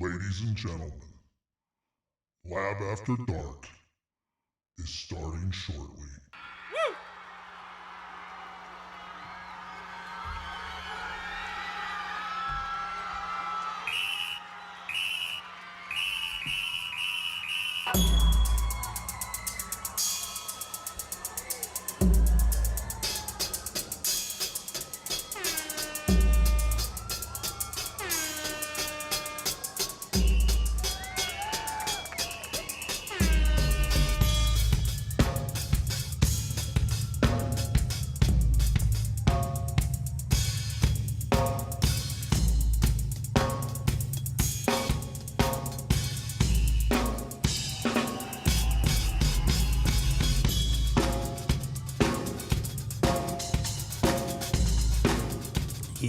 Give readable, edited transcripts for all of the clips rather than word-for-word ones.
Ladies and gentlemen, Lab After Dark is starting shortly.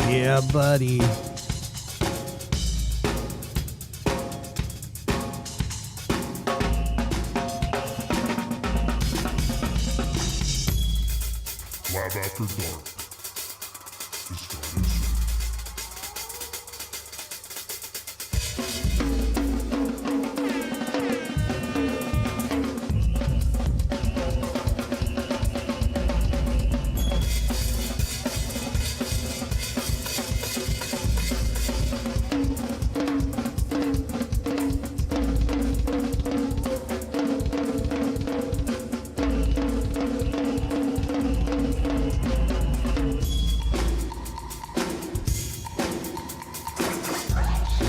Yeah, buddy. Lab After Dark is starting soon.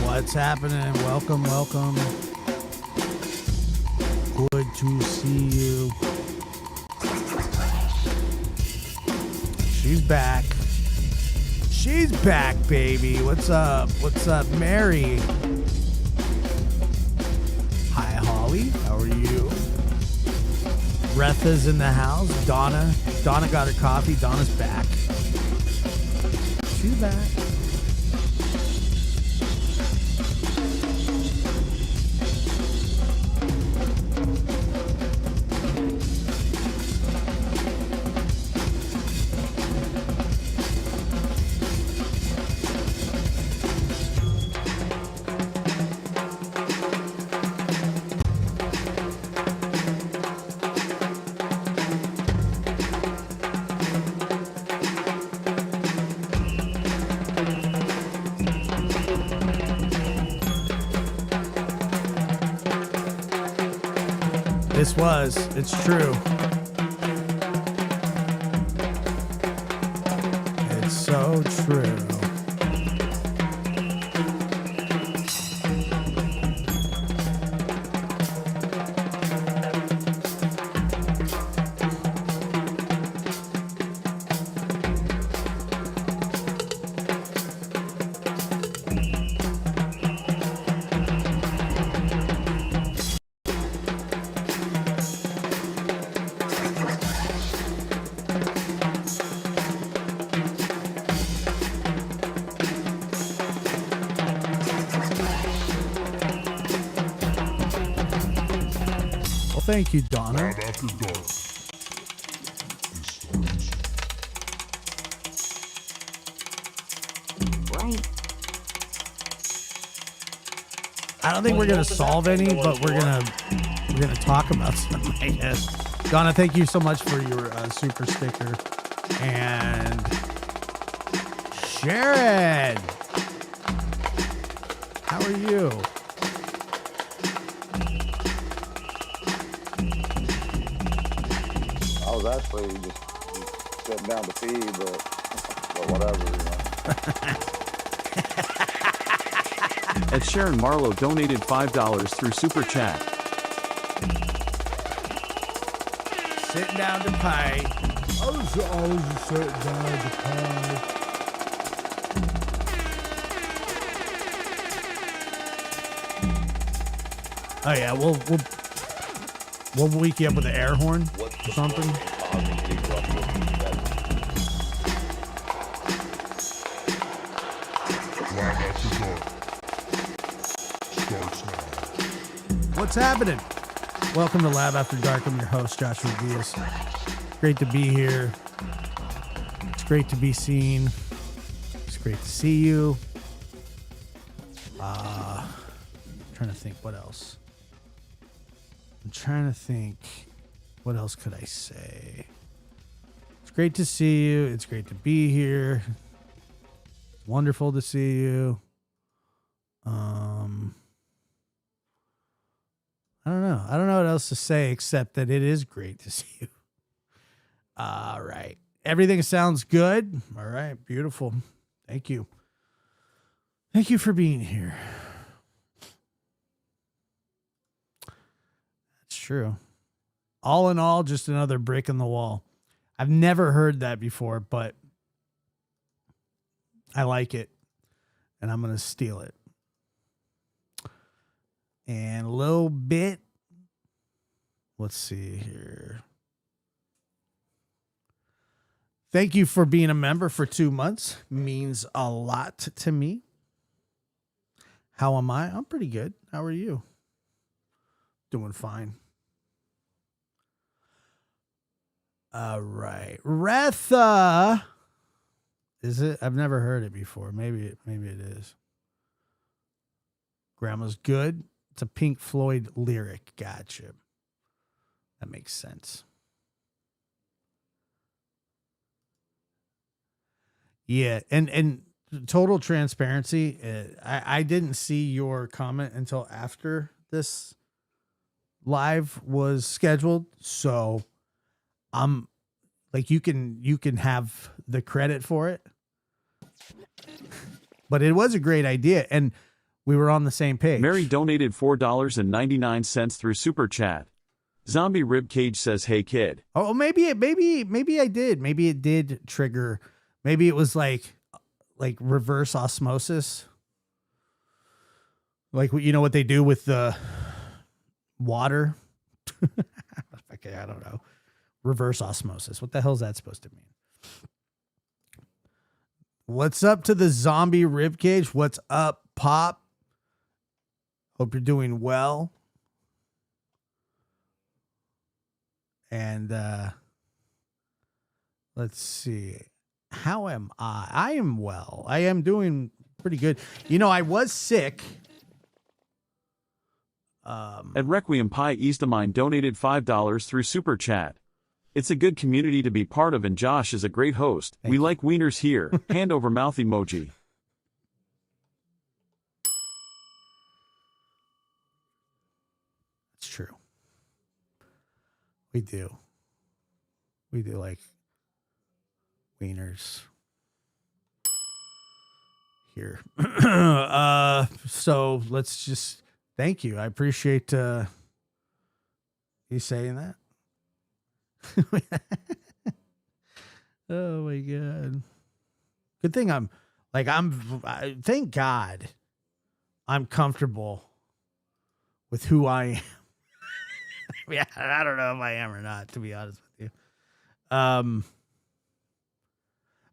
What's happening? Welcome. Good to see you. She's back. She's back, baby. What's up, Mary? Hi, Holly. How are you? Retha's in the house. Donna got her coffee. Donna's back. She's back. It's true. It's so true. Thank you, Donna. Lab After Dark is starting soon. Right. I don't think we're gonna solve any, but we're gonna talk about some, I guess. Donna, thank you so much for your super sticker. And Sharon, how are you? I was actually just sitting down to pee, but whatever, you know. Ed Sharon Marlowe donated $5 through Super Chat. Sitting down to pie. I was always sitting down to pie. Oh yeah, we'll wake you up with an air horn or something. Lab After Dark starts now. What's happening? Welcome to Lab After Dark. I'm your host, Joshua Diaz. Great to be here. It's great to be seen. It's great to see you. trying to think what else. I'm trying to think what else could I say. It's great to see you. It's great to be here. It's wonderful to see you. I don't know. I don't know what else to say except that it is great to see you. All right. Everything sounds good. All right. Beautiful. Thank you. Thank you for being here. That's true. All in all, just another brick in the wall. I've never heard that before, but I like it. And I'm going to steal it. And a little bit. Let's see here. Thank you for being a member for 2 months. Means a lot to me. How am I? I'm pretty good. How are you? Doing fine. All right. Retha. Is it? I've never heard it before. Maybe it is. Grandma's good. It's a Pink Floyd lyric. Gotcha. That makes sense. Yeah, and total transparency, I didn't see your comment until after this live was scheduled, so I'm like you can have the credit for it. But it was a great idea, and we were on the same page. Mary donated $4.99 through Super Chat. Zombie Ribcage says, "Hey kid." Oh, maybe I did. Maybe it did trigger. Maybe it was like reverse osmosis. Like you know what they do with the water? Okay, I don't know. Reverse osmosis. What the hell is that supposed to mean? What's up to the zombie ribcage? What's up, Pop? Hope you're doing well. And let's see. How am I? I am well. I am doing pretty good. You know, I was sick. At Requiem Pie Eastamine donated $5 through Super Chat. It's a good community to be part of, and Josh is a great host. We like wieners here. Hand over mouth emoji. It's true. We do. We do like wieners here. So let's just thank you. I appreciate you saying that. Oh my God. Good thing thank God I'm comfortable with who I am. Yeah, I don't know if I am or not, to be honest with you.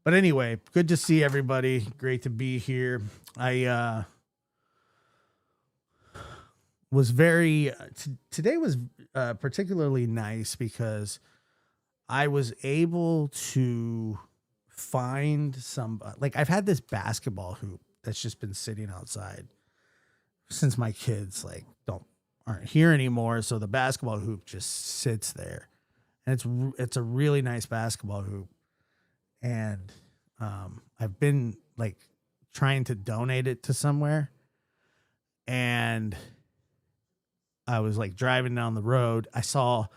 But anyway, good to see everybody. Great to be here. I was today was particularly nice because I was able to find I've had this basketball hoop that's just been sitting outside since my kids aren't here anymore. So the basketball hoop just sits there, and it's a really nice basketball hoop. And I've been trying to donate it to somewhere, and I was driving down the road. I saw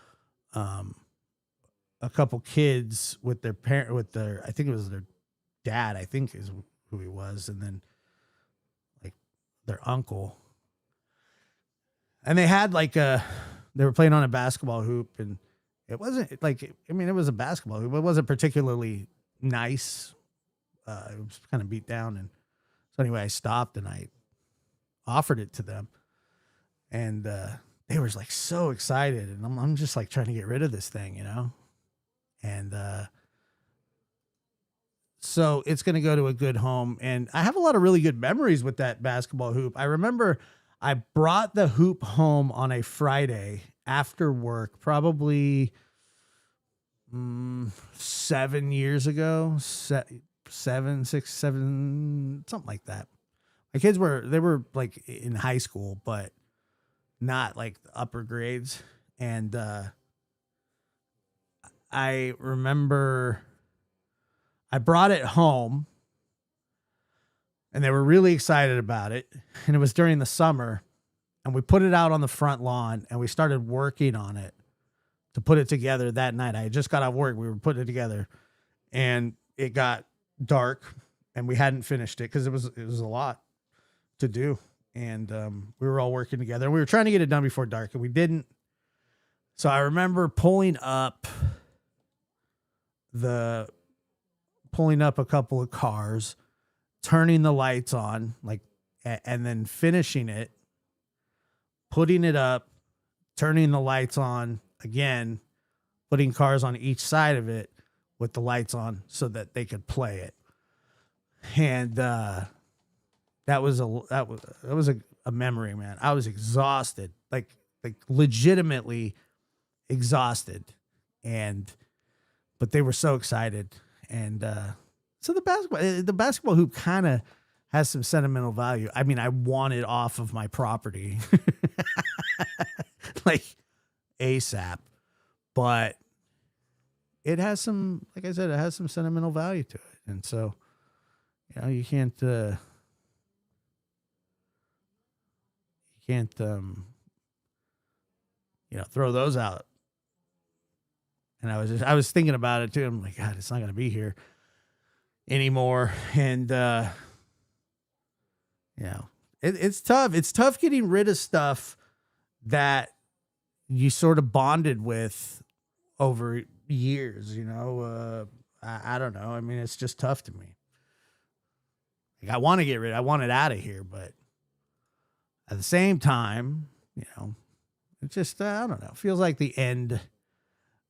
a couple kids with their parent, I think it was their dad, I think is who he was, and then their uncle. And they had they were playing on a basketball hoop, and it wasn't it was a basketball hoop, but it wasn't particularly nice. It was kind of beat down. And so anyway, I stopped and I offered it to them, and they were so excited. And I'm just trying to get rid of this thing, you know? And so it's going to go to a good home. And I have a lot of really good memories with that basketball hoop. I remember I brought the hoop home on a Friday after work, probably 7 years ago, 7, 6, 7, something like that. My kids were in high school, but not like the upper grades. And I remember I brought it home and they were really excited about it. And it was during the summer, and we put it out on the front lawn and we started working on it to put it together that night. I had just got off work. We were putting it together and it got dark and we hadn't finished it because it was a lot to do. And we were all working together. We were trying to get it done before dark and we didn't. So I remember pulling up a couple of cars, turning the lights on, like, and then finishing it, putting it up, turning the lights on again, putting cars on each side of it with the lights on so that they could play it. And that was a memory, man. I was exhausted, like legitimately exhausted, but they were so excited. And so the basketball hoop kind of has some sentimental value. I mean, I want it off of my property like ASAP, but it has some, like I said, it has some sentimental value to it. And so, you can't throw those out. And I was thinking about it too. I'm like, God, it's not going to be here anymore. And, it's tough. It's tough getting rid of stuff that you sort of bonded with over years, I don't know. I mean, it's just tough to me. Like, I want it out of here, but at the same time, it just, I don't know. It feels like the end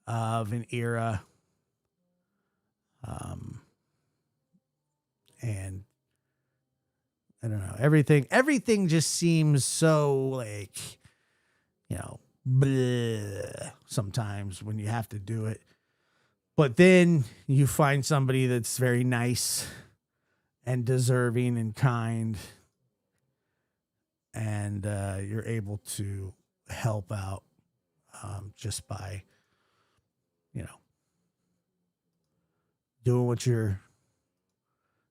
of an era. And I don't know, everything just seems so like, bleh, sometimes when you have to do it. But then you find somebody that's very nice and deserving and kind, and you're able to help out just by, doing what you're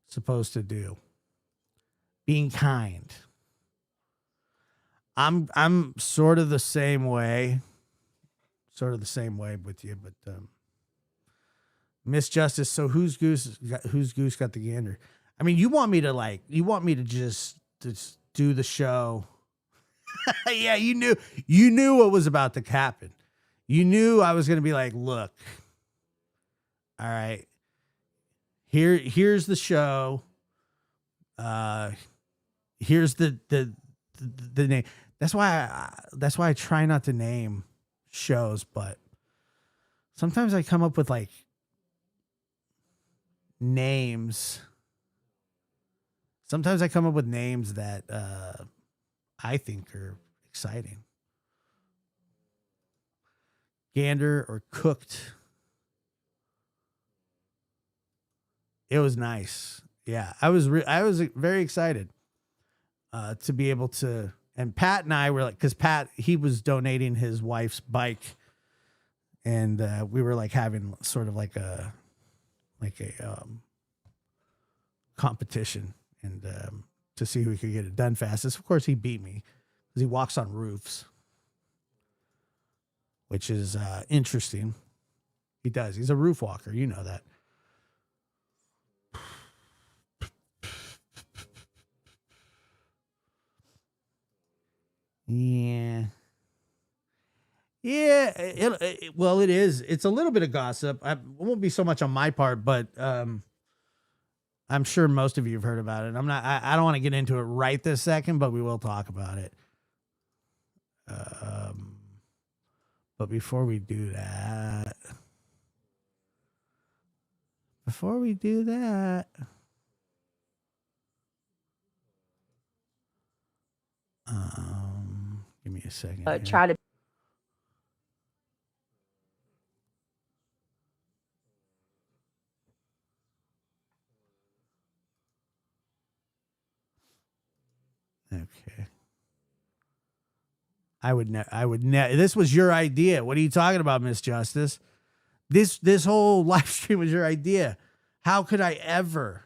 supposed to do. Being kind. I'm sort of the same way with you, but Miss Justice. So whose goose got the gander? I mean, you want me to just do the show. Yeah, you knew what was about to happen. You knew I was going to be like, look, all right, here's the show. Here's the name. That's why I try not to name shows, but sometimes I come up with like names. Sometimes I come up with names that I think are exciting. Gander or Cooked. It was nice. Yeah, I was very excited to be able to. And Pat and I were like, because Pat, he was donating his wife's bike, and we were like having sort of like a competition, and to see who could get it done fastest. Of course, he beat me because he walks on roofs, which is interesting. He does. He's a roof walker. You know that. Yeah. Yeah. Well, it is. It's a little bit of gossip. It won't be so much on my part, but I'm sure most of you have heard about it. I don't want to get into it right this second, but we will talk about it. But before we do that, give me a second. Try to. Okay. I would this was your idea. What are you talking about, Miss Justice? This whole live stream was your idea. How could I ever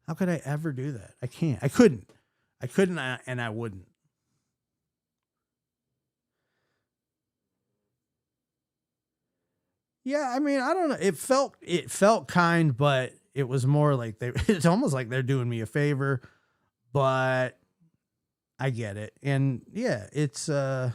do that? I can't. I couldn't, and I wouldn't. Yeah, I mean, I don't know. It felt kind, but it was more like it's almost like they're doing me a favor, but I get it. And yeah, it's I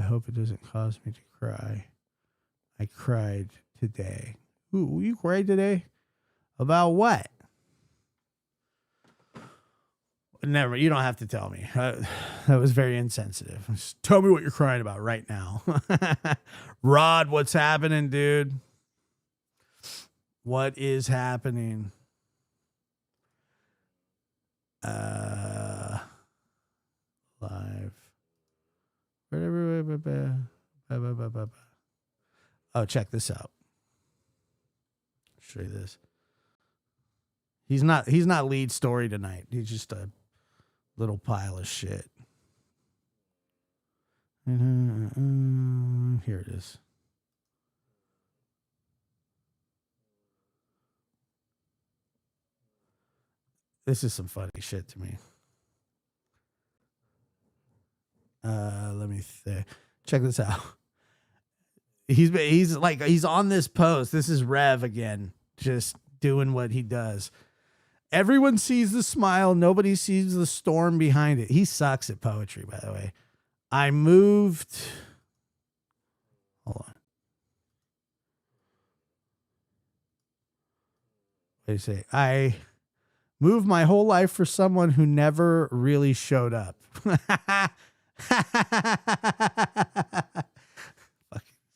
hope it doesn't cause me to cry. I cried today. Ooh, you cried today? About what? Never. You don't have to tell me. That was very insensitive. Just tell me what you're crying about right now. Rod, what's happening, dude? What is happening? Live. Oh, check this out. Show you this. He's not lead story tonight. He's just a little pile of shit. Here it is. This is some funny shit to me. Let me check this out. He's on this post. This is Rev again, just doing what he does. Everyone sees the smile. Nobody sees the storm behind it. He sucks at poetry, by the way. I moved. Hold on. What do you say? I moved my whole life for someone who never really showed up. Fucking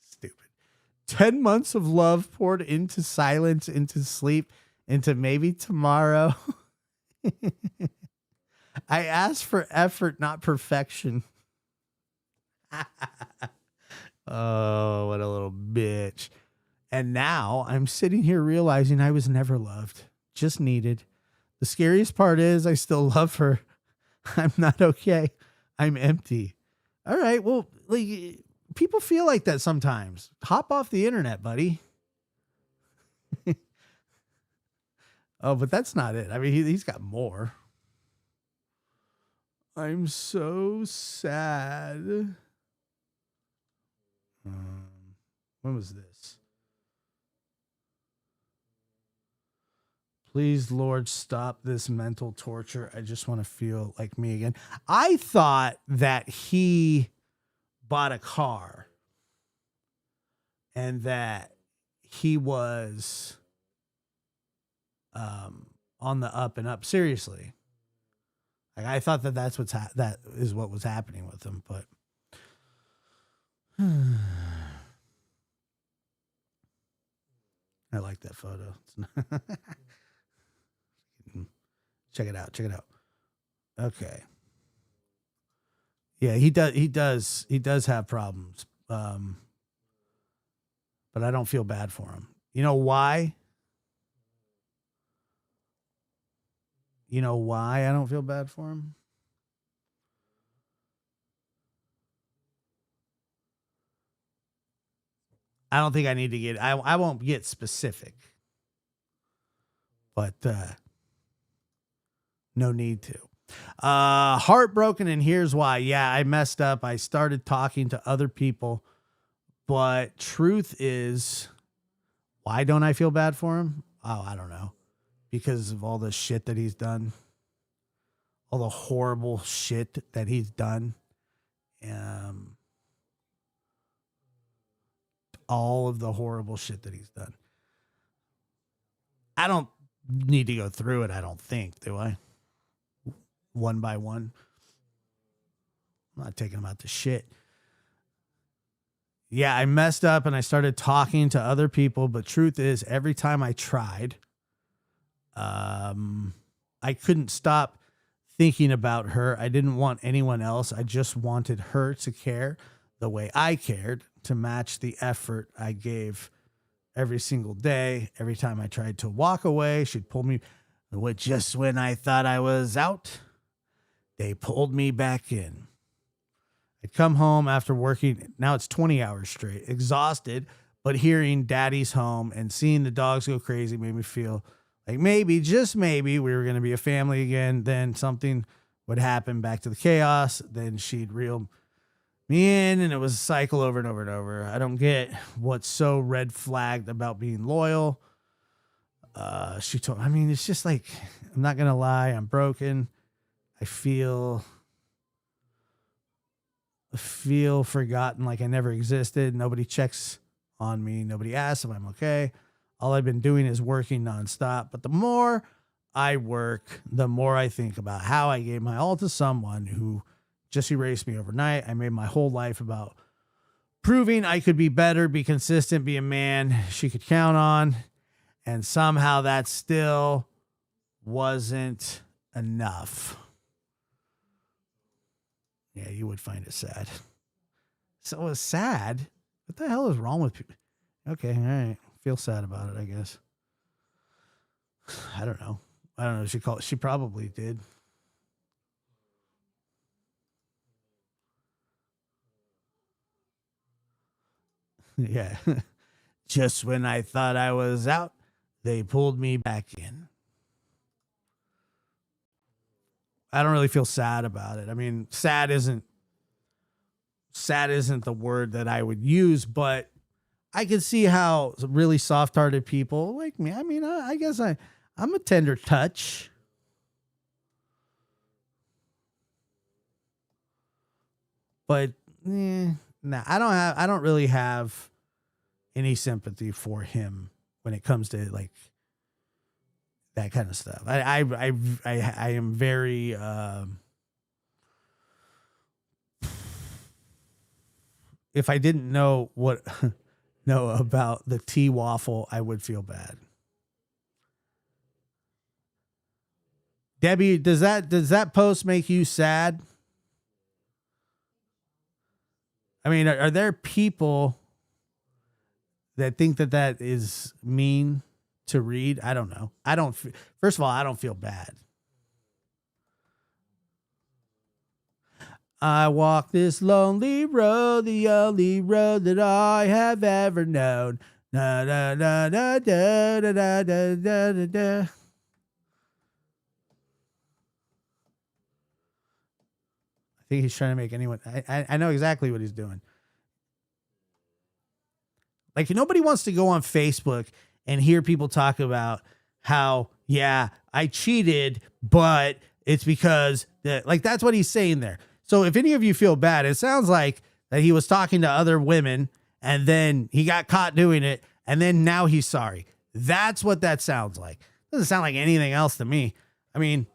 stupid. 10 months of love poured into silence, into sleep, into maybe tomorrow. I asked for effort, not perfection. Oh, what a little bitch. And now I'm sitting here realizing I was never loved, just needed. The scariest part is I still love her. I'm not okay. I'm empty. All right. Well, like, people feel like that sometimes. Hop off the internet, buddy. Oh, but that's not it. I mean, he's got more. I'm so sad. When was this? Please, Lord, stop this mental torture. I just want to feel like me again. I thought that he bought a car and that he was on the up and up. Seriously. Like, I thought that that is what was happening with him, but I like that photo. Check it out. Check it out. Okay. Yeah, he does have problems. But I don't feel bad for him. You know why? You know why I don't feel bad for him? I don't think I need to get, I won't get specific, but no need to. Heartbroken, and here's why. Yeah, I messed up. I started talking to other people, but truth is, why don't I feel bad for him? Oh, I don't know. Because of all the shit that he's done, all the horrible shit that he's done. All of the horrible shit that he's done. I don't need to go through it, I don't think, do I? One by one. I'm not taking him out to shit. Yeah, I messed up and I started talking to other people, but truth is, every time I tried, I couldn't stop thinking about her. I didn't want anyone else. I just wanted her to care the way I cared, to match the effort I gave every single day. Every time I tried to walk away, she'd pull me. Just when I thought I was out, they pulled me back in. I'd come home after working. Now it's 20 hours straight, exhausted, but hearing daddy's home and seeing the dogs go crazy made me feel like maybe, just maybe, we were going to be a family again. Then something would happen, back to the chaos. Then she'd reel me in, and it was a cycle over and over and over. I don't get what's so red flagged about being loyal. She told, I mean, it's just like, I'm not going to lie. I'm broken. I feel forgotten, like I never existed. Nobody checks on me. Nobody asks if I'm okay. All I've been doing is working nonstop. But the more I work, the more I think about how I gave my all to someone who just erased me overnight. I made my whole life about proving I could be better, be consistent, be a man she could count on. And somehow that still wasn't enough. Yeah, you would find it sad. So it's sad. What the hell is wrong with people? Okay, all right. Feel sad about it, I guess. I don't know. She probably did. Yeah. Just when I thought I was out, they pulled me back in. I don't really feel sad about it. I mean, sad isn't the word that I would use, but I can see how really soft-hearted people like me. I mean, I guess I'm a tender touch. But nah, I don't really have any sympathy for him when it comes to like that kind of stuff. I am very if I didn't know about the tea waffle, I would feel bad. Debbie, does that post make you sad? I mean, are there people that think that is mean to read? I don't know. First of all, I don't feel bad. I walk this lonely road, the only road that I have ever known. Da, da, da, da, da, da, da, da, da, da. I think he's trying to make anyone. I know exactly what he's doing. Like, nobody wants to go on Facebook and hear people talk about how, yeah, I cheated, but it's because that's what he's saying there. So if any of you feel bad, it sounds like that he was talking to other women and then he got caught doing it and then now he's sorry. That's what that sounds like. Doesn't sound like anything else to me. I mean,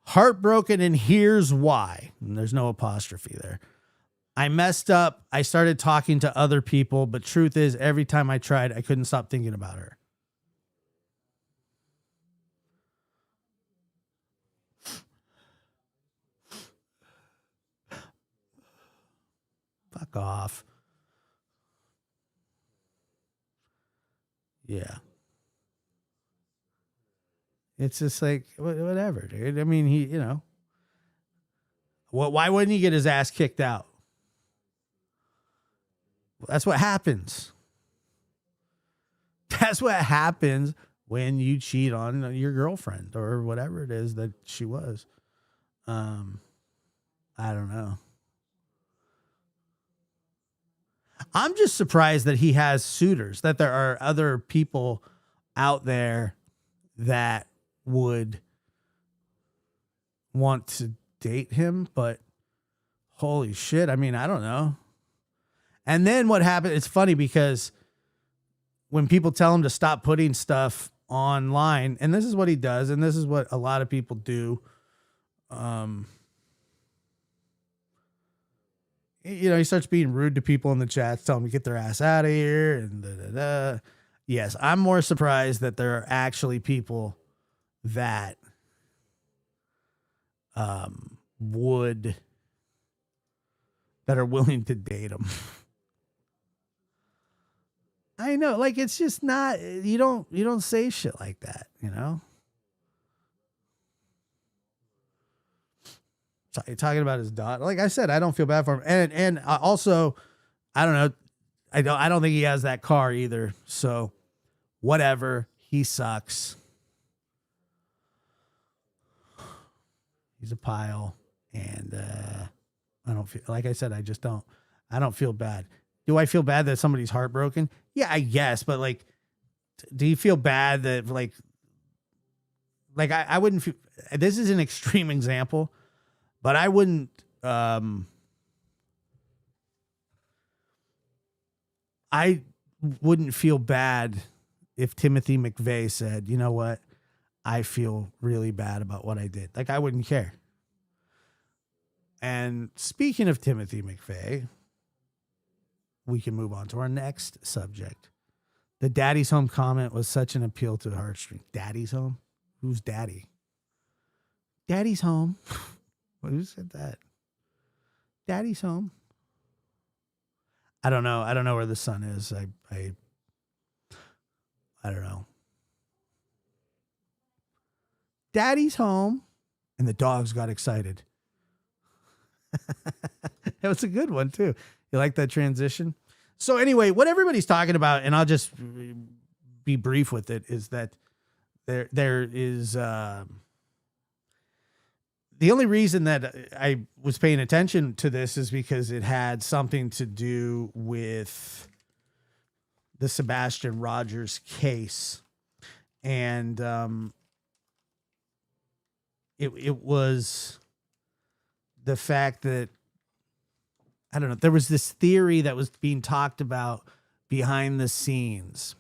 heartbroken, and here's why. And there's no apostrophe there. I messed up. I started talking to other people, but truth is, every time I tried, I couldn't stop thinking about her. Fuck off. Yeah. It's just like, whatever, dude. I mean, why wouldn't he get his ass kicked out? That's what happens. That's what happens when you cheat on your girlfriend or whatever it is that she was. I don't know. I'm just surprised that he has suitors, that there are other people out there that would want to date him, but holy shit. I mean, I don't know. And then what happened? It's funny because when people tell him to stop putting stuff online, and this is what he does, and this is what a lot of people do. He starts being rude to people in the chats, telling them to get their ass out of here, and yes, I'm more surprised that there are actually people that would that are willing to date him. I know, like it's just not you don't say shit like that, you know? Talking about his daughter. Like I said, I don't feel bad for him. And also, I don't know. I don't think he has that car either. So whatever. He sucks. He's a pile. And I don't feel like I said, I don't feel bad. Do I feel bad that somebody's heartbroken? Yeah, I guess, but like do you feel bad that like I wouldn't feel, this is an extreme example, but I wouldn't I wouldn't feel bad if Timothy McVeigh said, "You know what? I feel really bad about what I did." Like I wouldn't care. And speaking of Timothy McVeigh, we can move on to our next subject. The Daddy's Home comment was such an appeal to the heartstrings. Daddy's Home? Who's Daddy? Daddy's Home. Who said that? Daddy's Home. I don't know. I don't know where the son is. I don't know. Daddy's home. And the dogs got excited. That was a good one too. You like that transition? So anyway, what everybody's talking about, and I'll just be brief with it, is that there is the only reason that I was paying attention to this is because it had something to do with the Sebastian Rogers case. And it was the fact that, I don't know, there was this theory that was being talked about behind the scenes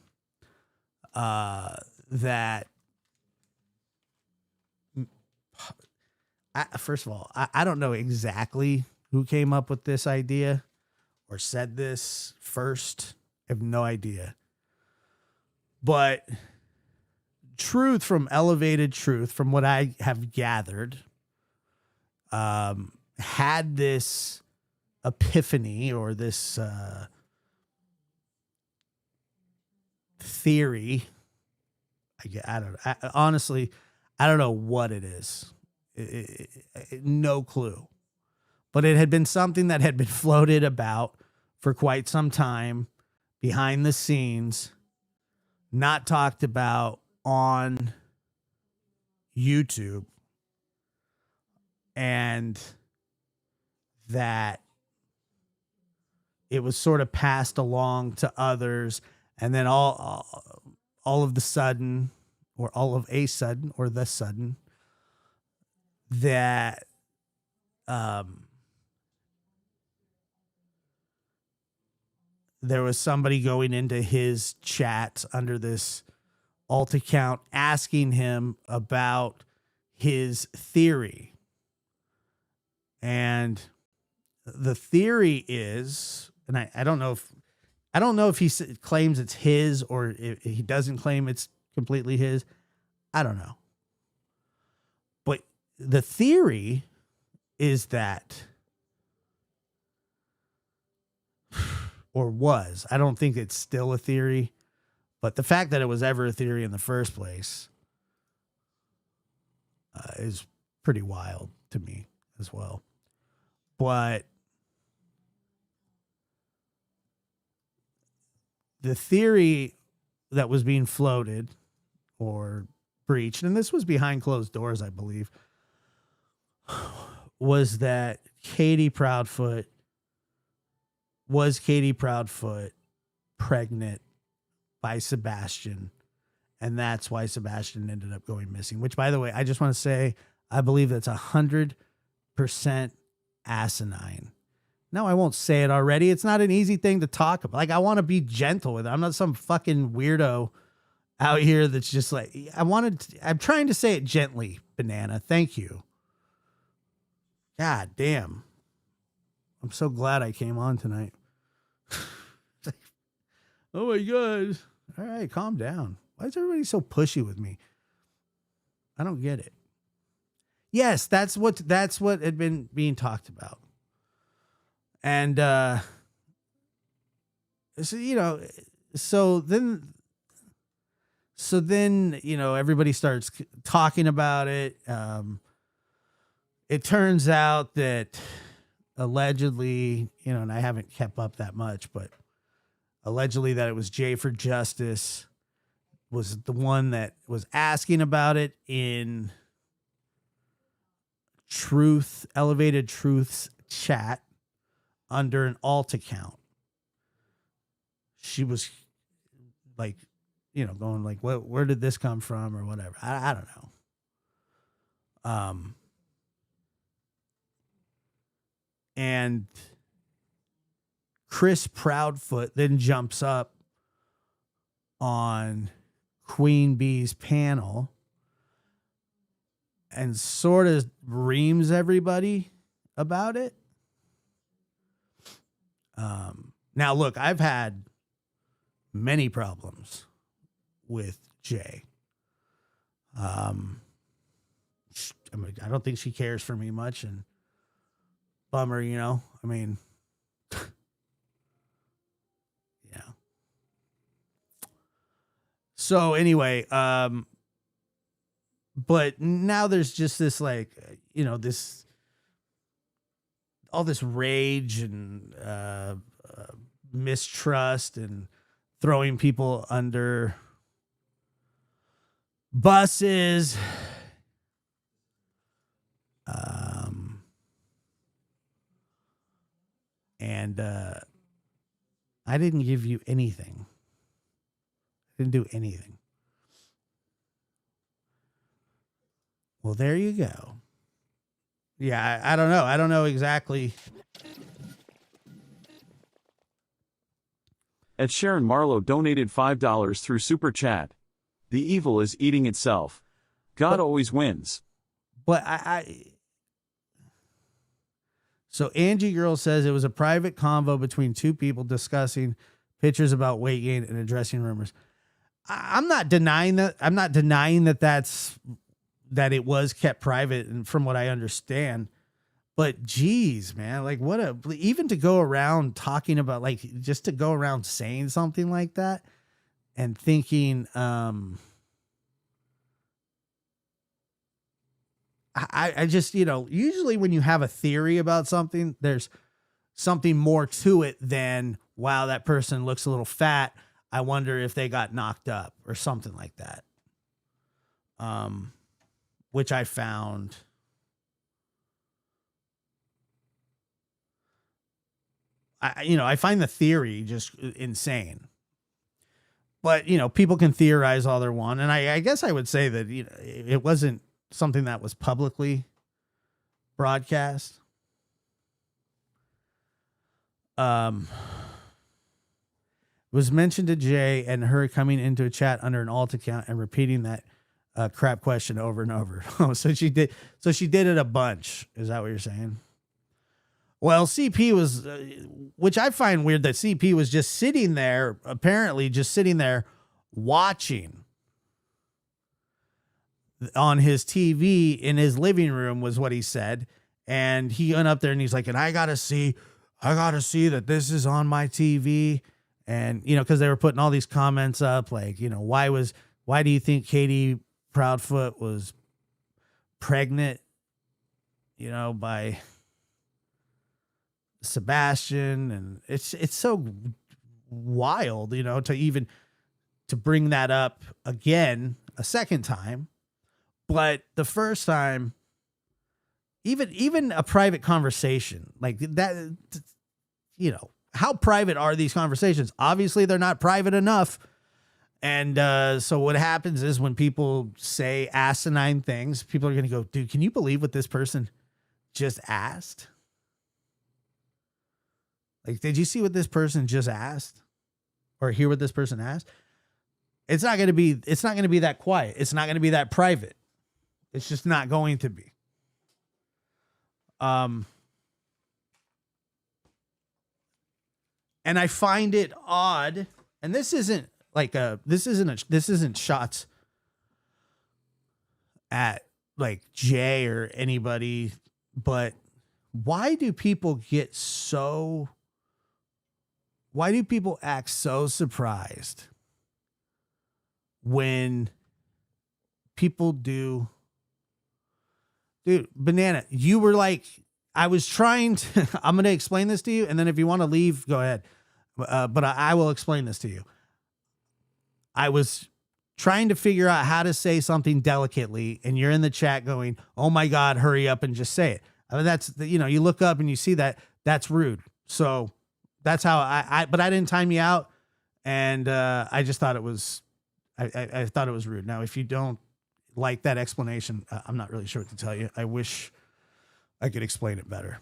that, first of all, I don't know exactly who came up with this idea or said this first. I have no idea. But truth from Elevated Truth, from what I have gathered, had this epiphany or this theory. I don't know. Honestly, I don't know what it is. No clue. But it had been something that had been floated about for quite some time behind the scenes, not talked about on YouTube, and that it was sort of passed along to others, and then all of the sudden, or all of a sudden, or the sudden, that there was somebody going into his chat under this alt account asking him about his theory. And the theory is, and I don't know if he claims it's his or if he doesn't claim it's completely his. I don't know. But the theory is that, or was, I don't think it's still a theory, but the fact that it was ever a theory in the first place is pretty wild to me as well. But the theory that was being floated or breached, and this was behind closed doors, I believe, was that Katie Proudfoot pregnant by Sebastian, and that's why Sebastian ended up going missing, which, by the way, I just want to say, I believe that's 100% asinine. No, I won't say it already. It's not an easy thing to talk about. Like, I want to be gentle with it. I'm not some fucking weirdo out here that's just like, I'm trying to say it gently, Banana. Thank you. God damn. I'm so glad I came on tonight. Like, oh my God. All right, calm down. Why is everybody so pushy with me? I don't get it. Yes, that's what had been being talked about. And so then everybody starts talking about it. It turns out that allegedly, and I haven't kept up that much, but allegedly that it was Jay for Justice was the one that was asking about it in Elevated Truth's chat under an alt account. She was like, going like, where did this come from or whatever. I don't know. And Chris Proudfoot then jumps up on Queen Bee's panel and sort of reams everybody about it. Now, look, I've had many problems with Jay. I don't think she cares for me much, and bummer, I mean, yeah. So anyway, but now there's just this all this rage and mistrust and throwing people under buses. And I didn't give you anything. Didn't do anything. Well, there you go. Yeah, I don't know. I don't know exactly. Ed Sharon Marlowe donated $5 through Super Chat. The evil is eating itself. God always wins. But So Angie Girl says it was a private convo between two people discussing pictures about weight gain and addressing rumors. I'm not denying that. I'm not denying that that it was kept private, and from what I understand. But geez, man, like even to go around talking about, like, just to go around saying something like that and thinking, I just, usually when you have a theory about something, there's something more to it than, wow, that person looks a little fat. I wonder if they got knocked up or something like that. Which I found I find the theory just insane. But, people can theorize all they want. And I guess I would say that, it wasn't something that was publicly broadcast. Was mentioned to Jay and her coming into a chat under an alt account and repeating that crap question over and over. Oh, so she did it a bunch. Is that what you're saying? Well, CP was, which I find weird that CP was just sitting there, apparently just sitting there watching on his TV in his living room was what he said. And he went up there and he's like, and I gotta see that this is on my TV. And, cause they were putting all these comments up, like, why do you think Katie Proudfoot was pregnant, by Sebastian? And it's so wild, to bring that up again a second time. But the first time, even a private conversation like that, how private are these conversations? Obviously, they're not private enough. And so what happens is when people say asinine things, people are going to go, dude, can you believe what this person just asked? Like, did you see what this person just asked or hear what this person asked? It's not going to be that quiet. It's not going to be that private. It's just not going to be. And I find it odd, and this isn't like this isn't shots at like Jay or anybody, but why do people act so surprised when people do? Dude, Banana, you were like, I was trying to, I'm going to explain this to you. And then if you want to leave, go ahead. But I will explain this to you. I was trying to figure out how to say something delicately, and you're in the chat going, oh my God, hurry up and just say it. I mean, that's, you look up and you see that's rude. So that's how but I didn't time you out. And I just thought it was, I thought it was rude. Now, if you don't like that explanation, I'm not really sure what to tell you. I wish I could explain it better.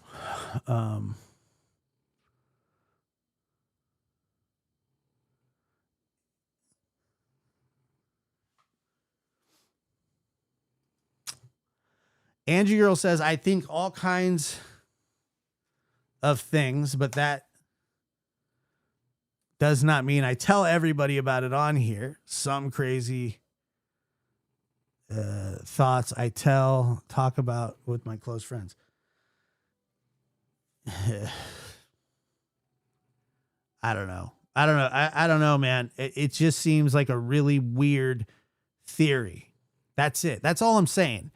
Angie Girl says, I think all kinds of things, but that does not mean I tell everybody about it on here. Some crazy thoughts I talk about with my close friends. I don't know. I don't know, man. It just seems like a really weird theory. That's it. That's all I'm saying.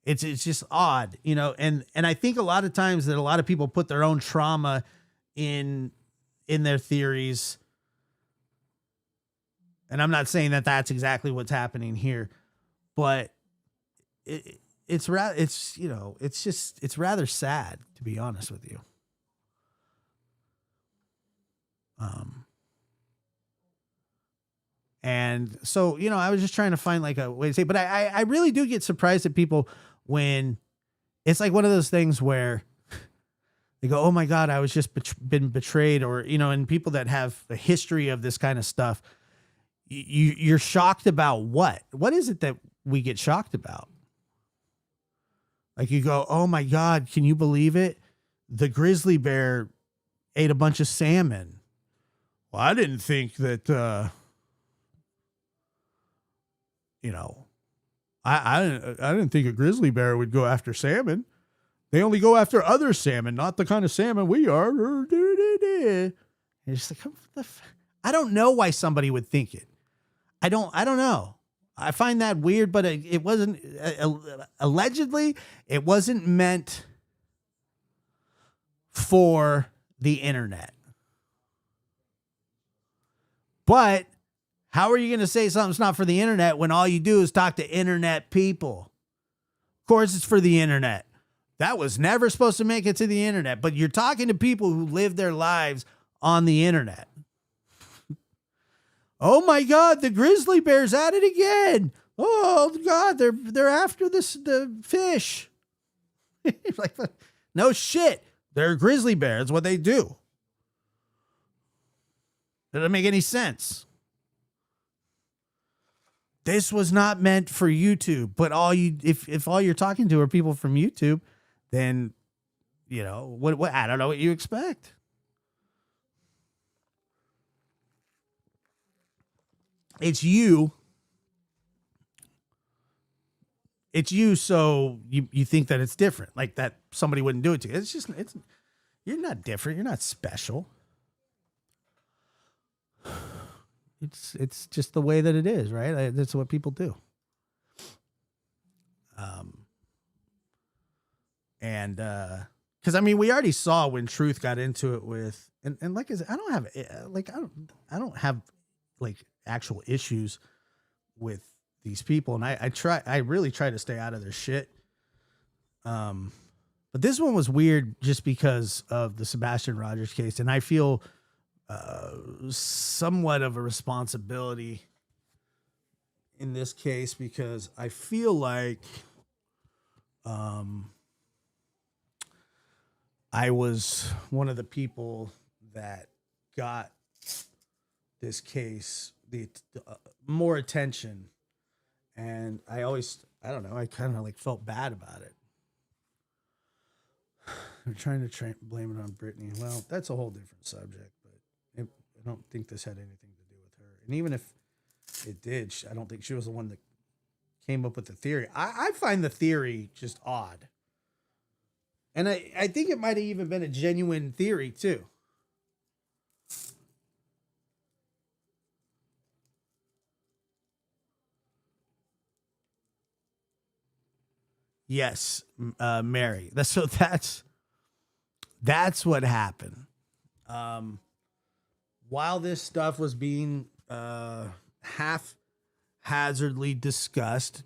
It's just odd, and I think a lot of times that a lot of people put their own trauma in their theories. And I'm not saying that that's exactly what's happening here, but it's rather sad, to be honest with you. And so, I was just trying to find like a way to say, but I really do get surprised at people when it's like one of those things where they go, oh my God, I was just been betrayed, or, and people that have a history of this kind of stuff, you're shocked about what is it that we get shocked about? Like you go, oh my God, can you believe it? The grizzly bear ate a bunch of salmon. Well, I didn't think that, I didn't think a grizzly bear would go after salmon. They only go after other salmon, not the kind of salmon we are. It's just like, I don't know why somebody would think it. I don't know. I find that weird, but it wasn't, allegedly, it wasn't meant for the internet. But how are you going to say something's not for the internet when all you do is talk to internet people? Of course it's for the internet. That was never supposed to make it to the internet, but you're talking to people who live their lives on the internet. Oh my God, the grizzly bear's at it again. Oh God, they're after the fish. Like, no shit. They're grizzly bears. That's what they do. That doesn't make any sense. This was not meant for YouTube, but if all you're talking to are people from YouTube, then what I don't know what you expect. It's you. So you think that it's different, like that somebody wouldn't do it to you. You're not different. You're not special. It's just the way that it is, right? That's what people do. And because we already saw when Truth got into it with, and like I said, I don't have like actual issues with these people, and I really try to stay out of their shit. But this one was weird just because of the Sebastian Rogers case, and I feel somewhat of a responsibility in this case because I feel like I was one of the people that got this case the more attention, and I don't know, I kind of like felt bad about it. They're trying to blame it on Brittany. Well, that's a whole different subject, but I don't think this had anything to do with her. And even if it did, I don't think she was the one that came up with the theory. I find the theory just odd. And I think it might have even been a genuine theory, too. Yes, Mary. That's what happened. While this stuff was being haphazardly discussed,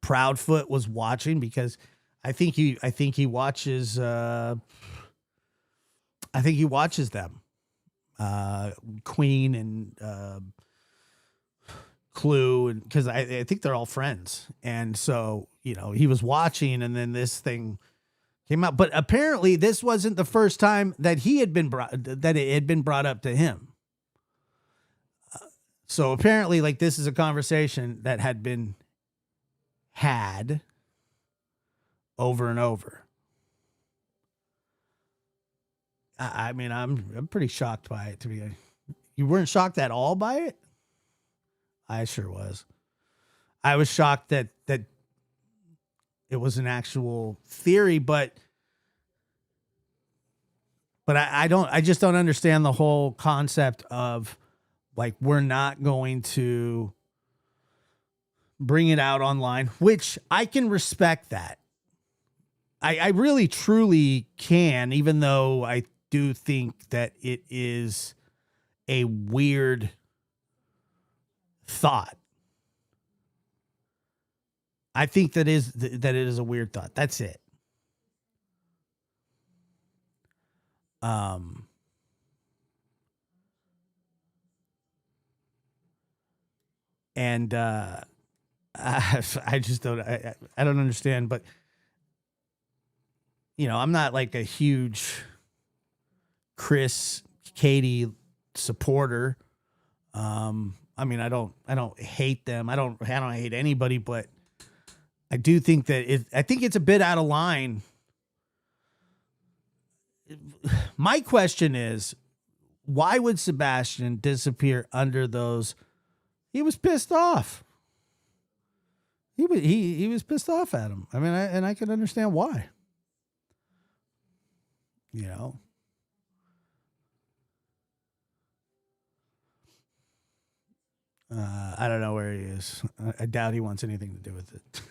Proudfoot was watching because I think he watches them. Queen and Clue, and because I think they're all friends, and so he was watching, and then this thing came out. But apparently, this wasn't the first time that it had been brought up to him. So apparently, like, this is a conversation that had been had over and over. I mean, I'm pretty shocked by it. You weren't shocked at all by it? I sure was. I was shocked that it was an actual theory, but I just don't understand the whole concept of, like, we're not going to bring it out online, which I can respect that. I really truly can, even though I do think that it is a weird thought. I think that it is a weird thought. That's it. And I just don't. I don't understand. But I'm not like a huge Katie supporter. I mean, I don't hate them. I don't hate anybody, but I do think that I think it's a bit out of line. My question is, why would Sebastian disappear under those? He was pissed off. He was pissed off at him. I mean, I can understand why. I don't know where he is. I doubt he wants anything to do with it.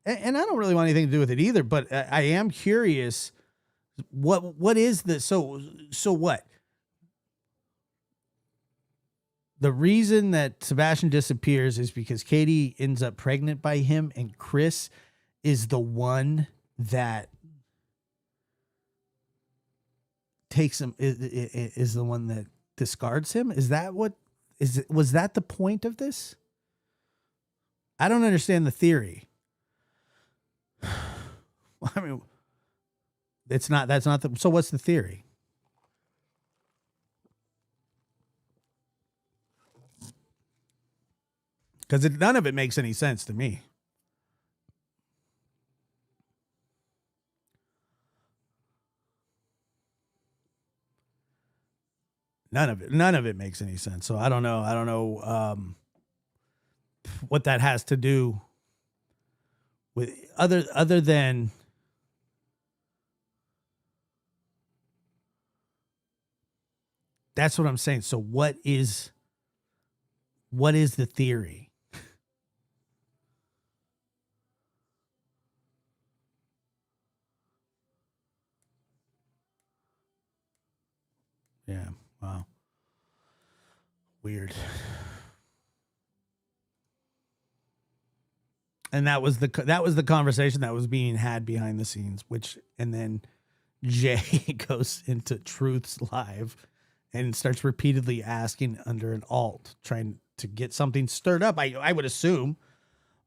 and I don't really want anything to do with it either, but I am curious. What is this? So what? The reason that Sebastian disappears is because Katie ends up pregnant by him, and Chris is the one that takes him, is the one that discards him. Is that what is it? Was that the point of this? I don't understand the theory. I mean, that's not the, so what's the theory? Because none of it makes any sense to me. None of it makes any sense. So I don't know what that has to do with other than that's what I'm saying. So what is the theory? Yeah. Wow. Weird. And that was the conversation that was being had behind the scenes, and then Jay goes into Truth's live and starts repeatedly asking under an alt, trying to get something stirred up, I would assume.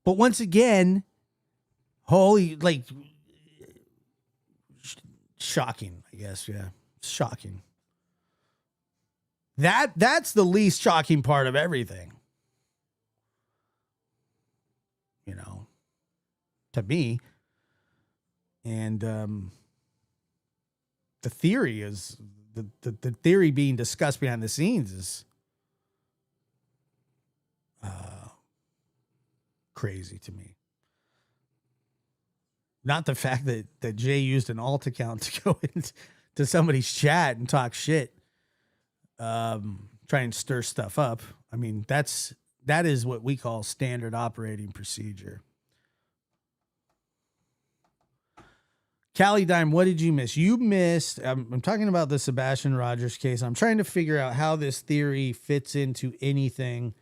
But once again, holy, like, shocking, I guess. Yeah. Shocking. That's the least shocking part of everything. To me. And the theory is the theory being discussed behind the scenes crazy to me. Not the fact that Jay used an alt account to go into somebody's chat and talk shit, try and stir stuff up. I mean, that is what we call standard operating procedure. Callie Dime, what did you miss? You missed, I'm talking about the Sebastian Rogers case. I'm trying to figure out how this theory fits into anything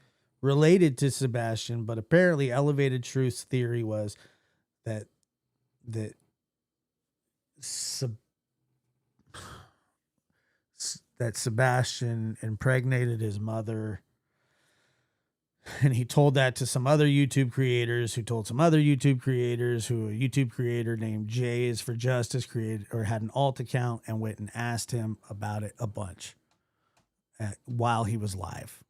related to Sebastian, but apparently Elevated Truth's theory was that Sebastian impregnated his mother, and he told that to some other YouTube creators who told some other YouTube creators who a YouTube creator named Jay is for Justice created or had an alt account and went and asked him about it a bunch while he was live.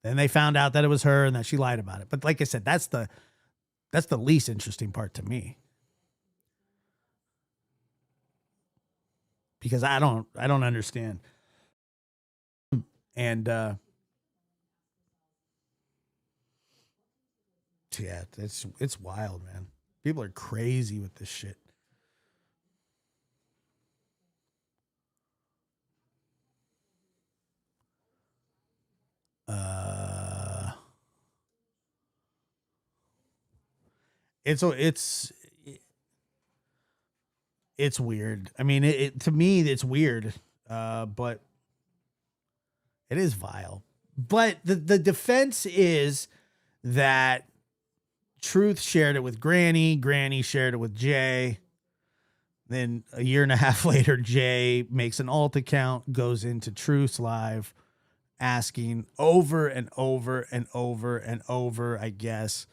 Then they found out that it was her and that she lied about it. But like I said, that's the least interesting part to me. Because I don't understand. And yeah, it's wild, man. People are crazy with this shit. It's weird. I mean, it to me it's weird, but it is vile. But the defense is that Truth shared it with Granny. Granny shared it with Jay. Then a year and a half later, Jay makes an alt account, goes into Truth's live, asking over and over and over and over, I guess,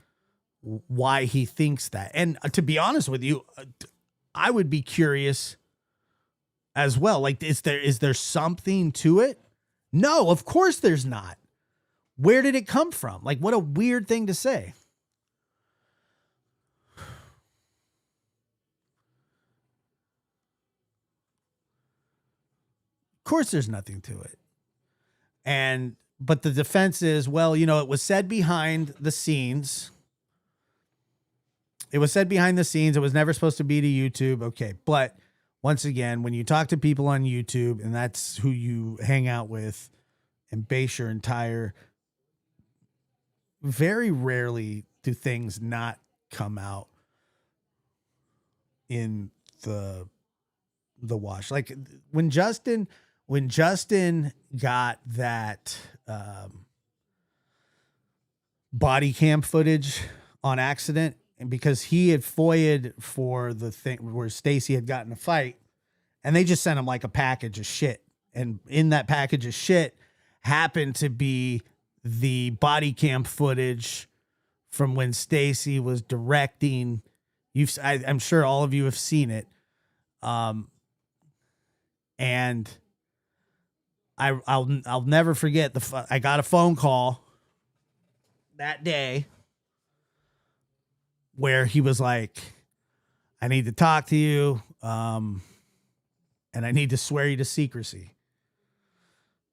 why he thinks that. And to be honest with you, I would be curious as well. Like, is there something to it? No, of course there's not. Where did it come from? Like, what a weird thing to say. Of course there's nothing to it. But the defense is, well, it was said behind the scenes. It was said behind the scenes. It was never supposed to be to YouTube. Okay. But once again, when you talk to people on YouTube and that's who you hang out with and base your entire, very rarely do things not come out in the wash. Like when Justin got that body cam footage on accident, and because he had FOIA'd for the thing where Stacy had gotten a fight, and they just sent him like a package of shit. And in that package of shit happened to be the body cam footage from when Stacy was directing. I'm sure all of you have seen it. And I'll never forget I got a phone call that day where he was like, I need to talk to you. And I need to swear you to secrecy.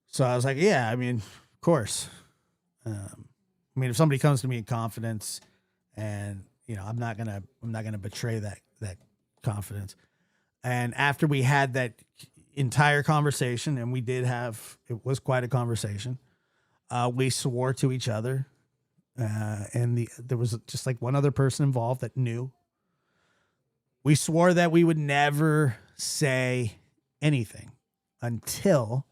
So I was like, yeah, I mean, of course. If somebody comes to me in confidence and, I'm not going to betray that confidence. And after we had that entire conversation, and it was quite a conversation, we swore to each other. And there was just like one other person involved that knew. We swore that we would never say anything until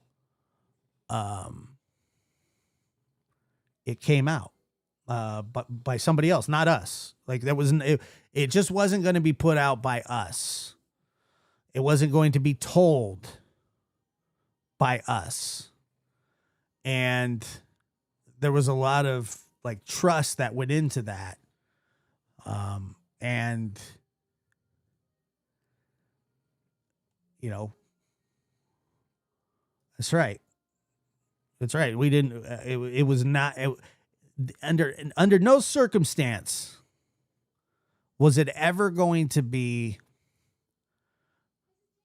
it came out, but by somebody else, not us. Like it just wasn't going to be put out by us. It wasn't going to be told by us. And there was a lot of like trust that went into that. And that's right. That's right. We didn't, it was not under no circumstance was it ever going to be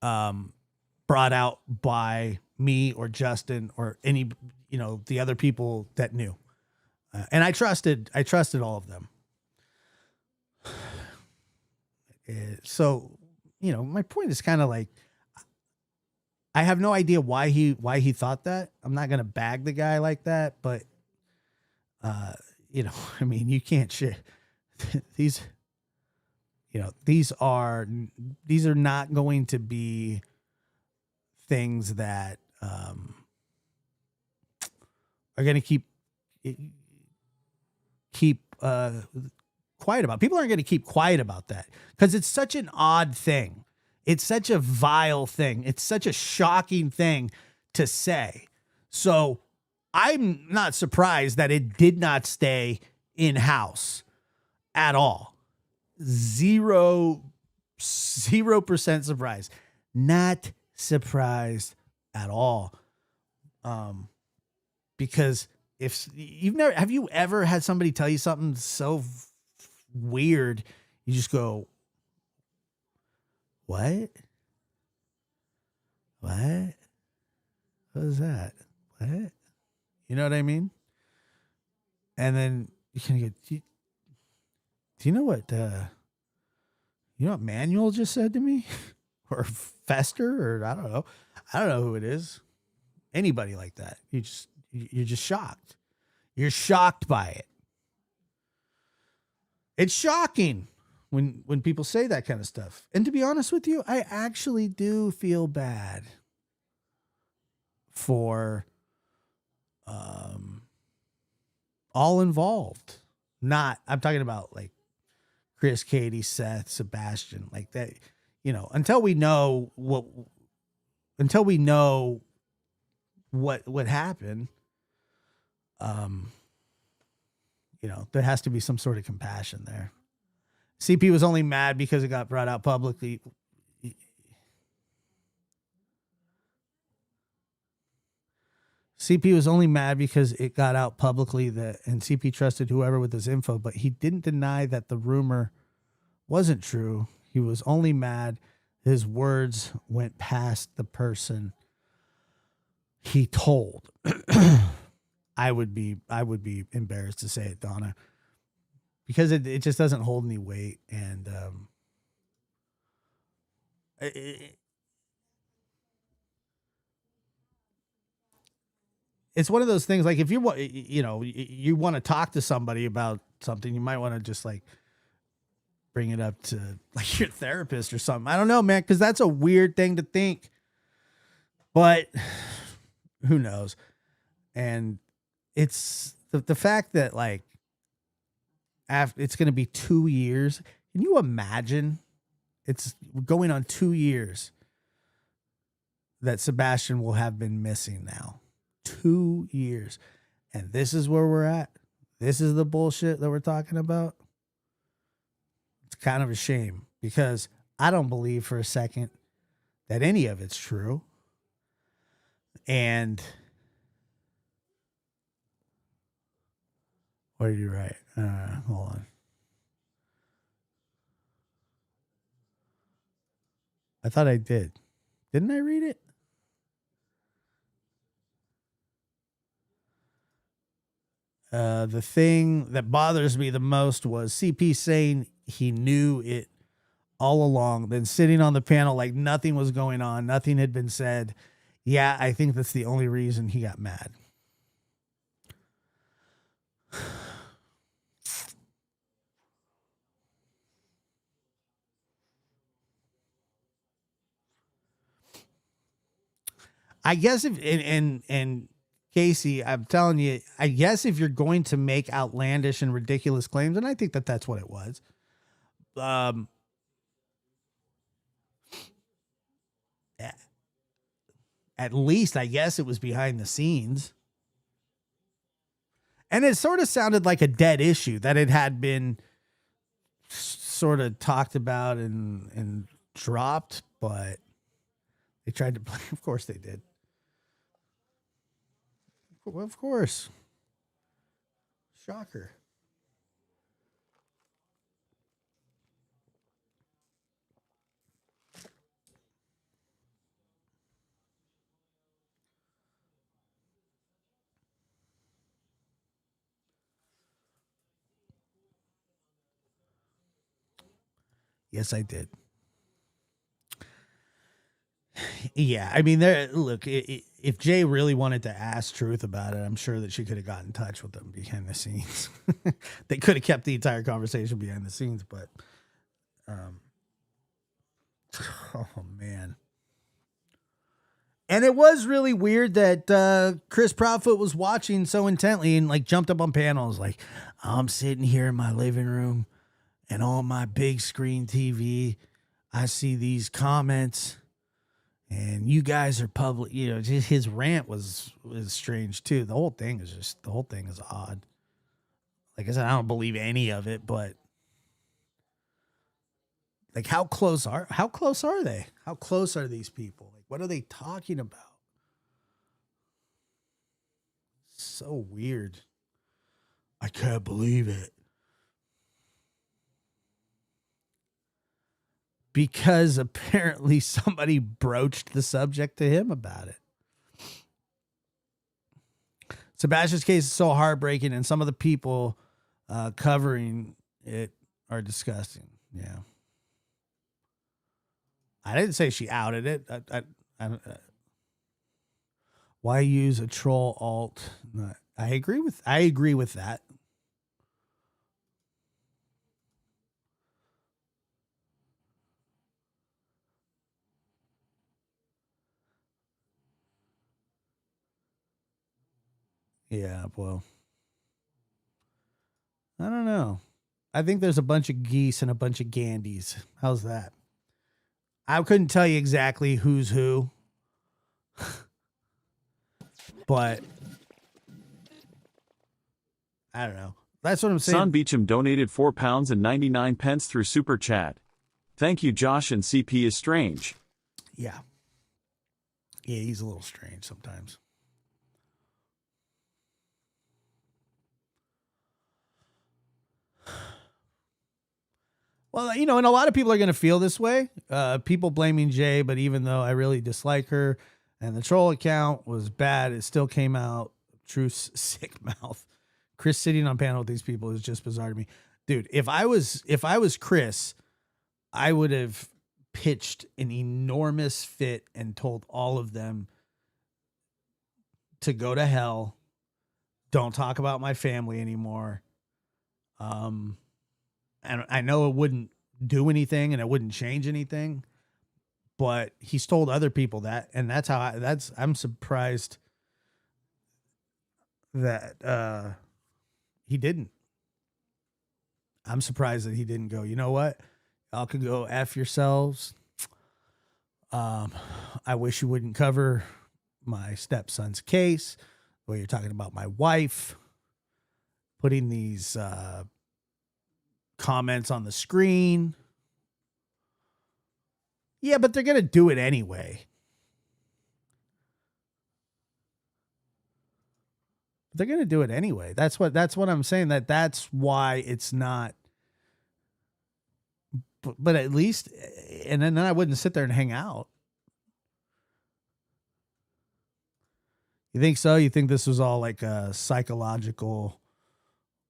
brought out by me or Justin or any, the other people that knew. And I trusted all of them. So, my point is kind of like, I have no idea why he thought that. I'm not going to bag the guy like that, but, I mean, you can't share these, these are not going to be things that, are going to keep quiet about. People aren't going to keep quiet about that because it's such an odd thing. It's such a vile thing. It's such a shocking thing to say. So I'm not surprised that it did not stay in-house at all. 0% surprised. Not surprised at all. Because if have you ever had somebody tell you something so weird, you just go, what? What was that? What? You know what I mean? And then you can get, do you know what Manuel just said to me? Or Fester, or I don't know. I don't know who it is. Anybody like that. You're just shocked. You're shocked by it. It's shocking when people say that kind of stuff. And to be honest with you, I actually do feel bad for all involved. I'm talking about like Chris, Katie, Seth, Sebastian, like that, until we know what happened, there has to be some sort of compassion there. CP was only mad because it got brought out publicly. CP was only mad because it got out publicly and CP trusted whoever with his info, but he didn't deny that the rumor wasn't true. He was only mad his words went past the person he told. I would be embarrassed to say it, Donna, because it just doesn't hold any weight. And it's one of those things, like if you want, you want to talk to somebody about something, you might want to just like bring it up to like your therapist or something. I don't know, man, because that's a weird thing to think, but who knows? And it's the fact that like after it's going to be 2 years. Can you imagine? It's going on 2 years that Sebastian will have been missing now. 2 years. And this is where we're at. This is the bullshit that we're talking about. It's kind of a shame because I don't believe for a second that any of it's true. And what did you write? Hold on. I thought I did. Didn't I read it? The thing that bothers me the most was CP saying he knew it all along, then sitting on the panel like nothing was going on, nothing had been said. Yeah, I think that's the only reason he got mad. I guess if and Casey, I'm telling you, I guess if you're going to make outlandish and ridiculous claims, and I think that that's what it was. At least I guess it was behind the scenes. And it sort of sounded like a dead issue, that it had been sort of talked about and dropped, but they tried to play. Of course they did. Of course. Shocker. Yes, I did. Yeah, I mean, there. Look, if Jay really wanted to ask Truth about it, I'm sure that she could have got in touch with them behind the scenes. They could have kept the entire conversation behind the scenes, but, oh man. And it was really weird that Chris Proudfoot was watching so intently and like jumped up on panels. Like, I'm sitting here in my living room, and on my big screen TV, I see these comments. And you guys are public, just his rant was strange too. The whole thing is odd. Like I said, I don't believe any of it, but like how close are they? How close are these people? Like what are they talking about? So weird. I can't believe it. Because apparently somebody broached the subject to him about it. Sebastian's case is so heartbreaking, and some of the people covering it are disgusting. Yeah. I didn't say she outed it. Why use a troll alt? I agree with that. Yeah, well, I don't know. I think there's a bunch of geese and a bunch of gandies. How's that? I couldn't tell you exactly who's who, but I don't know. That's what I'm saying. Son Beecham donated £4.99 through Super Chat. Thank you, Josh, and CP is strange. Yeah. Yeah, he's a little strange sometimes. Well, and a lot of people are going to feel this way. People blaming Jay, but even though I really dislike her and the troll account was bad, it still came out. Truth's sick mouth. Chris sitting on panel with these people is just bizarre to me. Dude, if I was Chris, I would have pitched an enormous fit and told all of them to go to hell. Don't talk about my family anymore. And I know it wouldn't do anything and it wouldn't change anything, but he's told other people that, and that's how I'm surprised that he didn't. I'm surprised that he didn't go, you know what? Y'all could go F yourselves. I wish you wouldn't cover my stepson's case where you're talking about my wife, putting these comments on the screen. Yeah, but they're going to do it anyway. They're going to do it anyway. That's what I'm saying. That's why it's not. But at least, and then I wouldn't sit there and hang out. You think so? You think this was all like a psychological,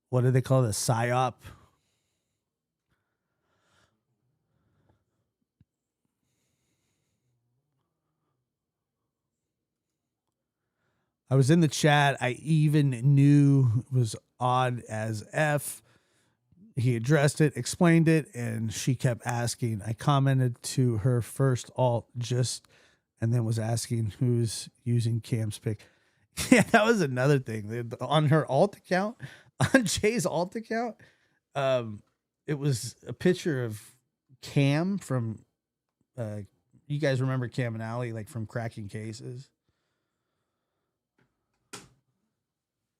what do they call it? A psyop? I was in the chat. I even knew it was odd as F. He addressed it, explained it, and she kept asking. I commented to her first alt and then was asking who's using Cam's pic. Yeah, that was another thing. On her alt account, on Jay's alt account, it was a picture of Cam from, you guys remember Cam and Allie, like from Cracking Cases?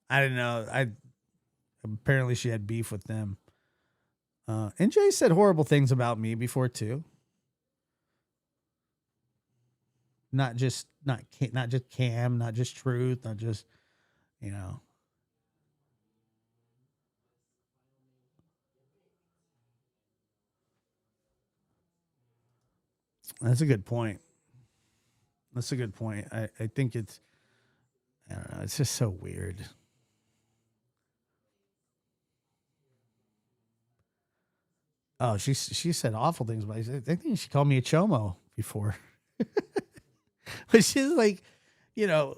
I didn't know. Apparently she had beef with them. And Jay said horrible things about me before too. Not just Cam, not just Truth, not just, That's a good point. That's a good point. I think I don't know. It's just so weird. Oh, she said awful things, but I think she called me a chomo before. Which is like, you know,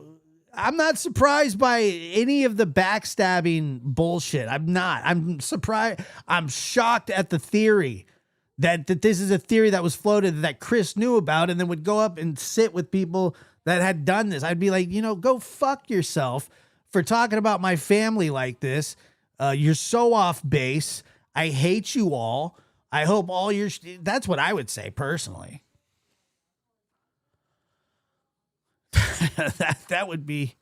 I'm not surprised by any of the backstabbing bullshit. I'm not. I'm surprised. I'm shocked at the theory that this is a theory that was floated that Chris knew about and then would go up and sit with people that had done this. I'd be like, you know, go fuck yourself for talking about my family like this. You're so off base. I hate you all. I hope all your... That's what I would say personally. that would be...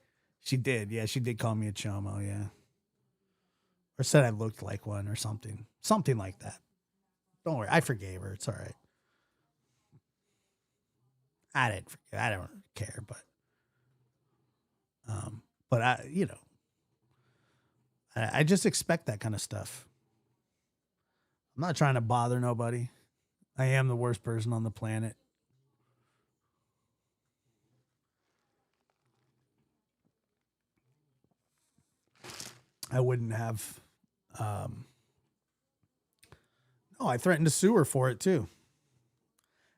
She did. Yeah, she did call me a chomo, yeah. Or said I looked like one or something. Something like that. Don't worry. I forgave her. It's all right. I didn't forget. I don't care, but I, you know, I just expect that kind of stuff. I'm not trying to bother nobody. I am the worst person on the planet. I wouldn't have. No, I threatened to sue her for it too.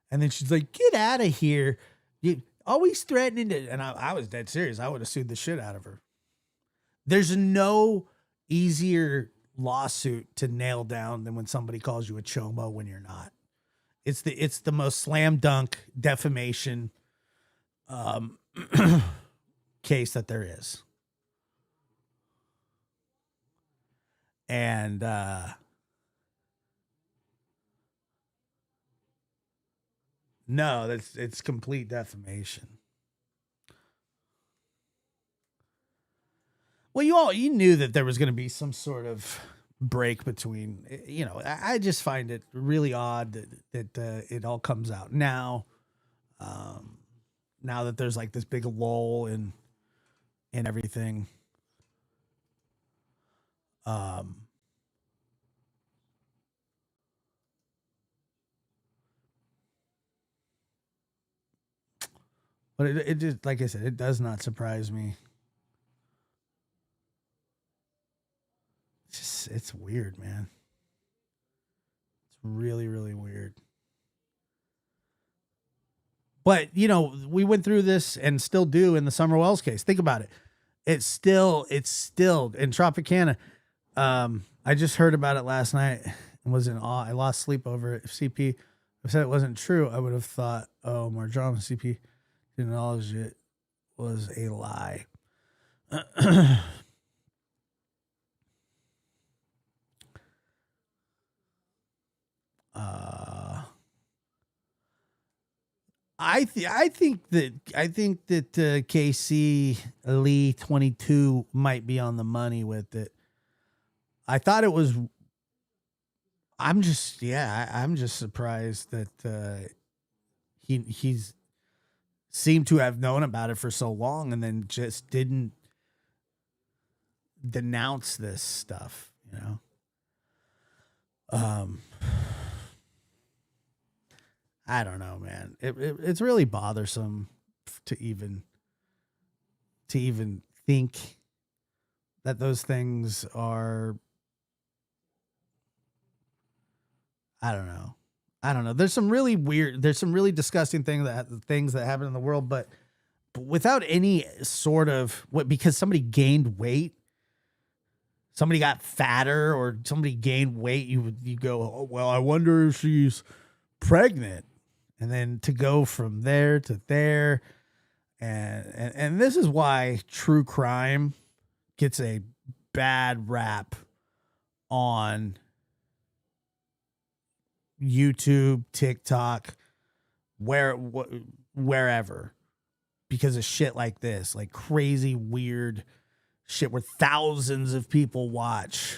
And then she's like, "Get out of here! You always threatening to." And I was dead serious. I would have sued the shit out of her. There's no easier lawsuit to nail down than when somebody calls you a chomo when you're not. It's the most slam dunk defamation case that there is. And no, it's complete defamation. Well, you knew that there was going to be some sort of break between, you know, I just find it really odd that it all comes out now. Now that there's like this big lull in everything. But it just, like I said, it does not surprise me. It's weird, man. It's really, really weird. But, you know, we went through this and still do in the Summer Wells case. Think about it. It's still in Tropicana. I just heard about it last night and was in awe. I lost sleep over it. If CP said it wasn't true, I would have thought, oh, more drama. CP didn't acknowledge it was a lie. I think that KC Lee 22 might be on the money with it. I thought it was. I'm just surprised that he's seemed to have known about it for so long and then just didn't denounce this stuff, you know. I don't know, man. It's really bothersome to even think that those things are. I don't know. There's some really disgusting things that happen in the world, but without any sort of because somebody gained weight, somebody got fatter, or somebody gained weight, you go, oh, well, I wonder if she's pregnant. And then to go from there to there, and this is why true crime gets a bad rap on YouTube, TikTok, wherever, because of shit like this, like crazy, weird shit where thousands of people watch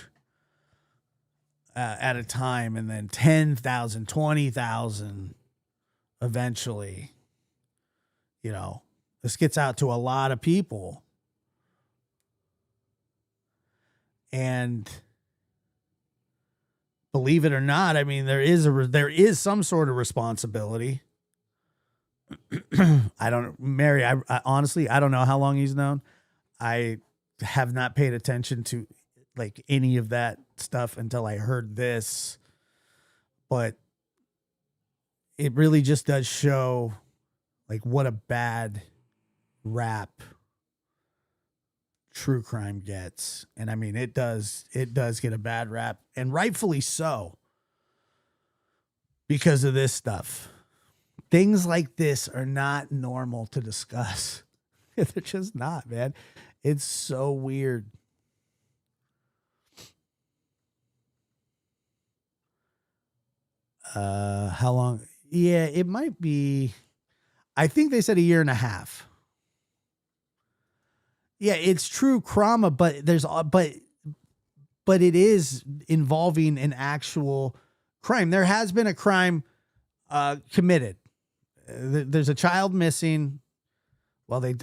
at a time, and then 10,000, 20,000. Eventually, you know, this gets out to a lot of people. And believe it or not, I mean, there is some sort of responsibility. Mary, I honestly, I don't know how long he's known. I have not paid attention to like any of that stuff until I heard this. but it really just does show like what a bad rap true crime gets. And I mean, it does get a bad rap, and rightfully so, because of this stuff. Things like this are not normal to discuss. They're just not, man. It's so weird. How long? Yeah, it might be. I think they said a year and a half. Yeah, it's true trauma, but but it is involving an actual crime. There has been a crime committed. There's a child missing. Well, they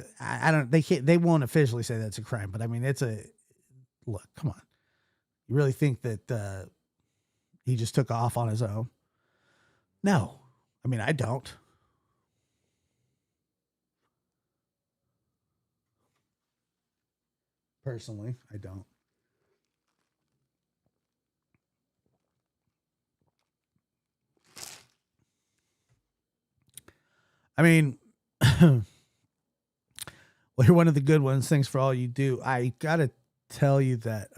won't officially say that's a crime, but I mean, look, come on. You really think that he just took off on his own? No. I mean, I don't. Personally, I don't. I mean, well, you're one of the good ones. Thanks for all you do. I gotta tell you that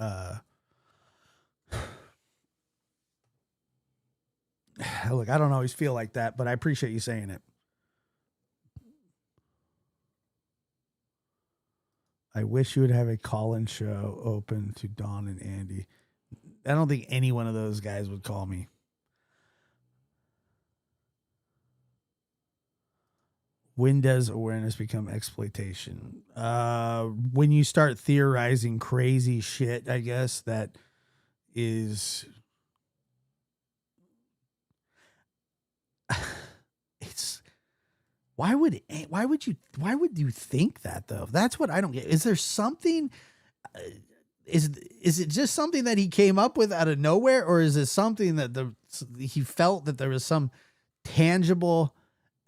look, I don't always feel like that, but I appreciate you saying it. I wish you would have a call-in show open to Don and Andy. I don't think any one of those guys would call me. When does awareness become exploitation? When you start theorizing crazy shit, I guess, that is... It's... Why would you think that, though? That's what I don't get. Is there something... Is it just something that he came up with out of nowhere, or is it something that he felt that there was some tangible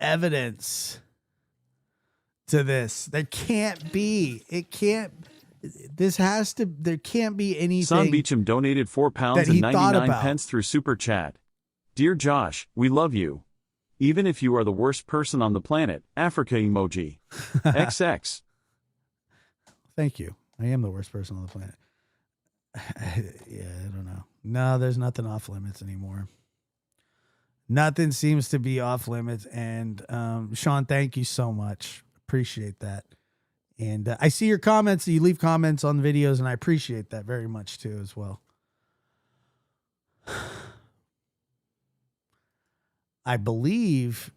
evidence to this? There can't be. It can't. This has to. There can't be anything. Son Beecham donated £4.99 through Super Chat. Dear Josh, we love you. Even if you are the worst person on the planet, Africa emoji. XX. Thank you. I am the worst person on the planet. Yeah, I don't know. No, there's nothing off limits anymore. Nothing seems to be off limits. And Sean, thank you so much. Appreciate that. And I see your comments. You leave comments on videos, and I appreciate that very much too as well. I believe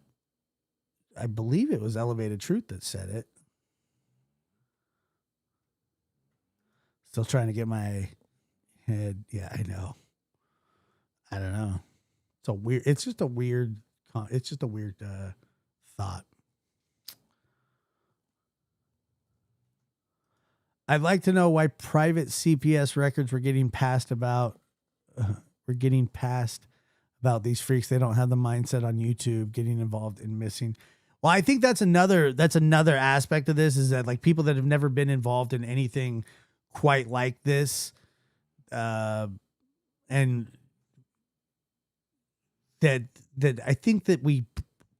it was Elevated Truth that said it. Still trying to get my head. Yeah, I know. I don't know. It's just a weird thought. I'd like to know why private CPS records were getting passed about these freaks. They don't have the mindset on YouTube getting involved in missing. Well, I think that's another aspect of this, is that like people that have never been involved in anything quite like this, and that I think that we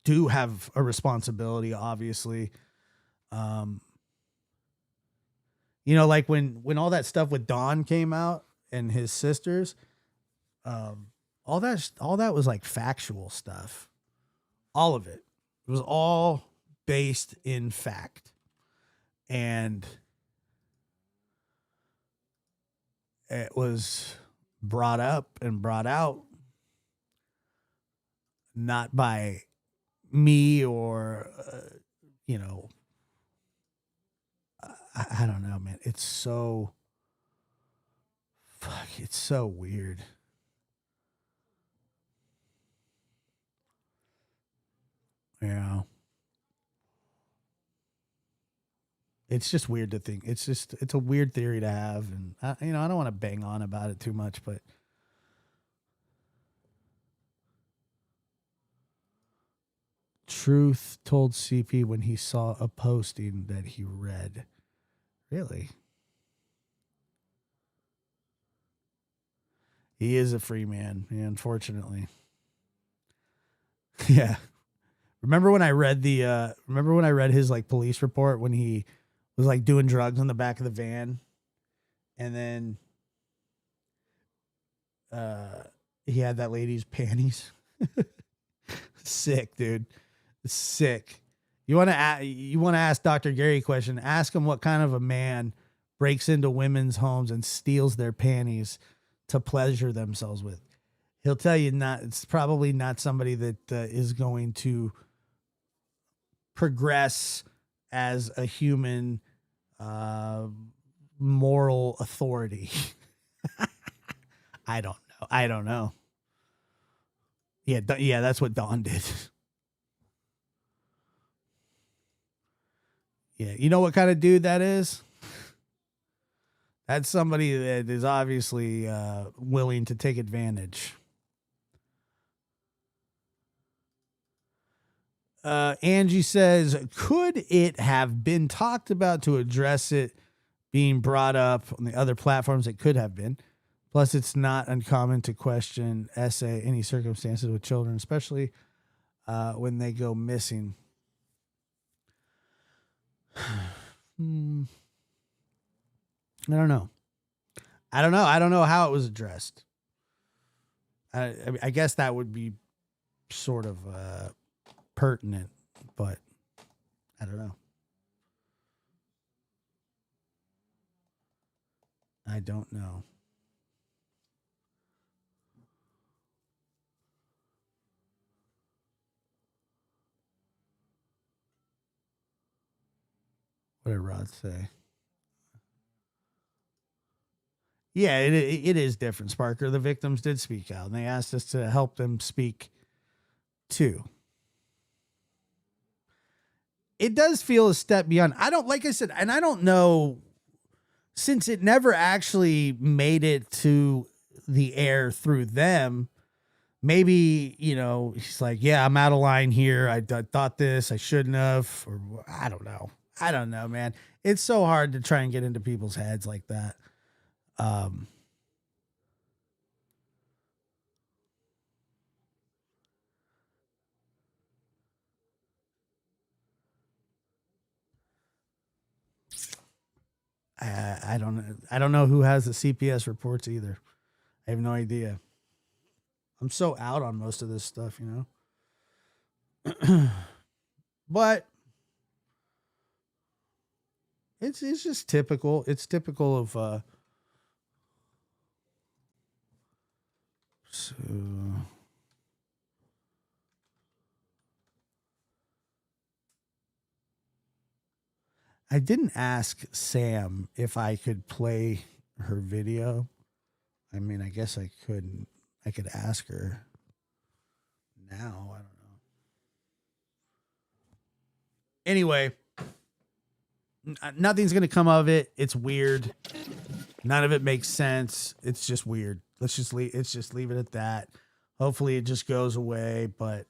do have a responsibility, obviously. Like when all that stuff with Don came out and his sisters, all that was like factual stuff. All of it. It was all based in fact. And it was brought up and brought out not by me or, I don't know, man. It's so weird. Yeah. It's just weird to think. It's a weird theory to have. And I don't want to bang on about it too much, but Truth told CP when he saw a posting that he read. Really? He is a free man, unfortunately. Yeah. Remember when I read his like police report when he was like doing drugs in the back of the van, and then he had that lady's panties. Sick, dude. Sick. You want to ask Dr. Gary a question? Ask him what kind of a man breaks into women's homes and steals their panties to pleasure themselves with. He'll tell you it's probably not somebody that is going to progress as a human moral authority. I don't know. Yeah, that's what Don did. Yeah, you know what kind of dude that is? That's somebody that is obviously willing to take advantage. Angie says, could it have been talked about to address it being brought up on the other platforms? It could have been. Plus, it's not uncommon to question any circumstances with children, especially when they go missing. I don't know. I don't know how it was addressed. I guess that would be sort of pertinent, but I don't know. I don't know. What did Rod say? Yeah, it is different, Sparker. The victims did speak out, and they asked us to help them speak too. It does feel a step beyond. Like I said, and I don't know, since it never actually made it to the air through them. Maybe, he's like, yeah, I'm out of line here. I thought this, I shouldn't have, or I don't know. I don't know, man. It's so hard to try and get into people's heads like that. I don't know who has the CPS reports either. I have no idea. I'm so out on most of this stuff, but it's just typical. It's typical of so I didn't ask Sam if I could play her video. I mean, I guess I couldn't. I could ask her now. I don't know. Anyway, nothing's going to come of it. It's weird. None of it makes sense. It's just weird. Let's just leave it at that. Hopefully it just goes away, but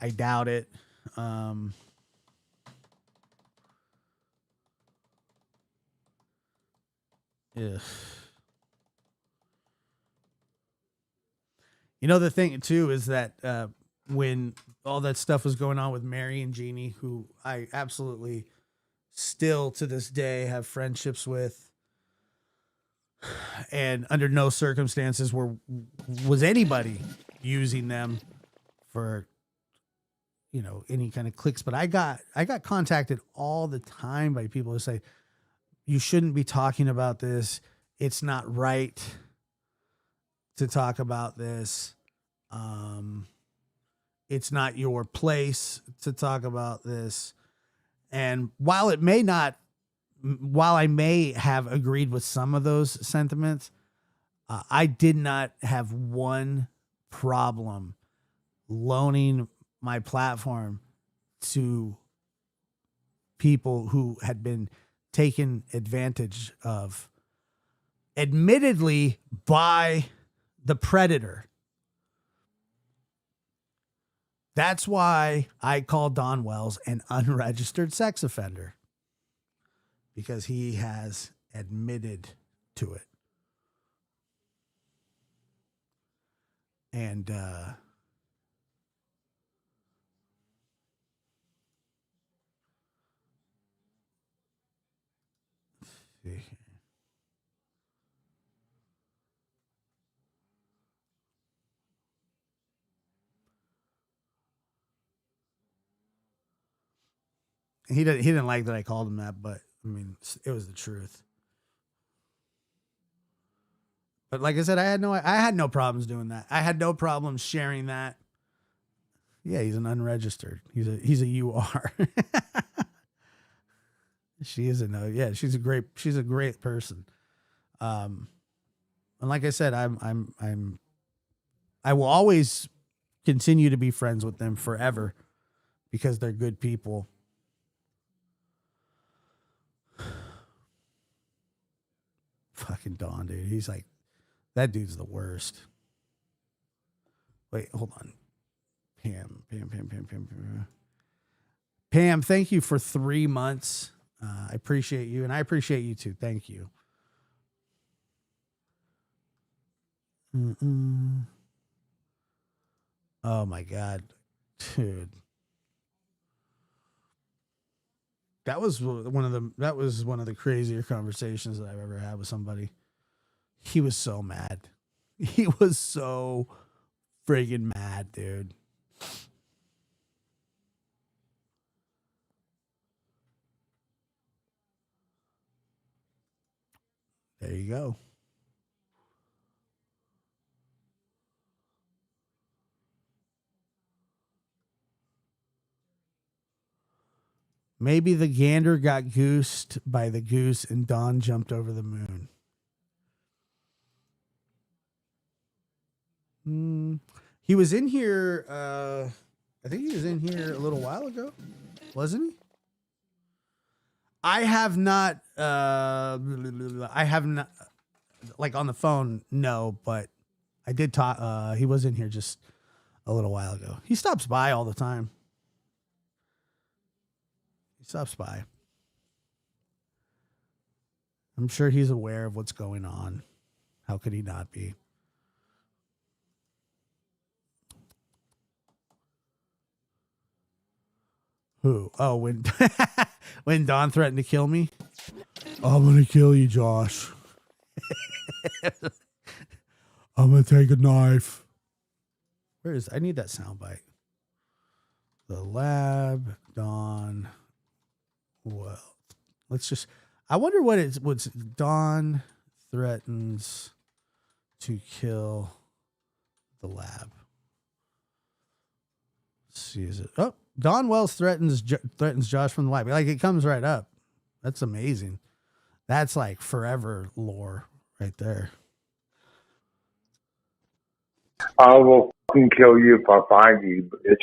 I doubt it. Yeah. The thing too is that when all that stuff was going on with Mary and Jeannie, who I absolutely still to this day have friendships with, and under no circumstances was anybody using them for any kind of clicks. But I got contacted all the time by people who say, you shouldn't be talking about this. It's not right to talk about this. It's not your place to talk about this. And while I may have agreed with some of those sentiments, I did not have one problem loaning my platform to people who had been taken advantage of, admittedly by the predator. That's why I call Don Wells an unregistered sex offender, because he has admitted to it. And see. He didn't like that I called him that, but I mean, it was the truth. But like I said, I had no problems doing that. I had no problems sharing that. Yeah, he's an unregistered. He's a UR. She is yeah, she's a great person. And like I said, I will always continue to be friends with them forever because they're good people. Fucking Don, dude. He's like, that dude's the worst. Wait, hold on. Pam, thank you for 3 months. I appreciate you, and I appreciate you too. Thank you. Oh my God, dude. That was one of the crazier conversations that I've ever had with somebody. He was so mad. He was so friggin' mad, dude. There you go. Maybe the gander got goosed by the goose and Don jumped over the moon. He was in here. I think he was in here a little while ago, wasn't he? I have not. Like on the phone, no, but I did talk. He was in here just a little while ago. He stops by all the time. He stops by. I'm sure he's aware of what's going on. How could he not be? Who? Oh, when when Don threatened to kill me. I'm gonna kill you, Josh. I'm gonna take a knife. Where is? I need that soundbite. The lab, Don. Well, let's just. I wonder what's Don threatens to kill the lab. Let's see, is it? Oh, Don Wells threatens Josh from the lab. Like, it comes right up. That's amazing. That's like forever lore right there. I will fucking kill you if I find you, bitch.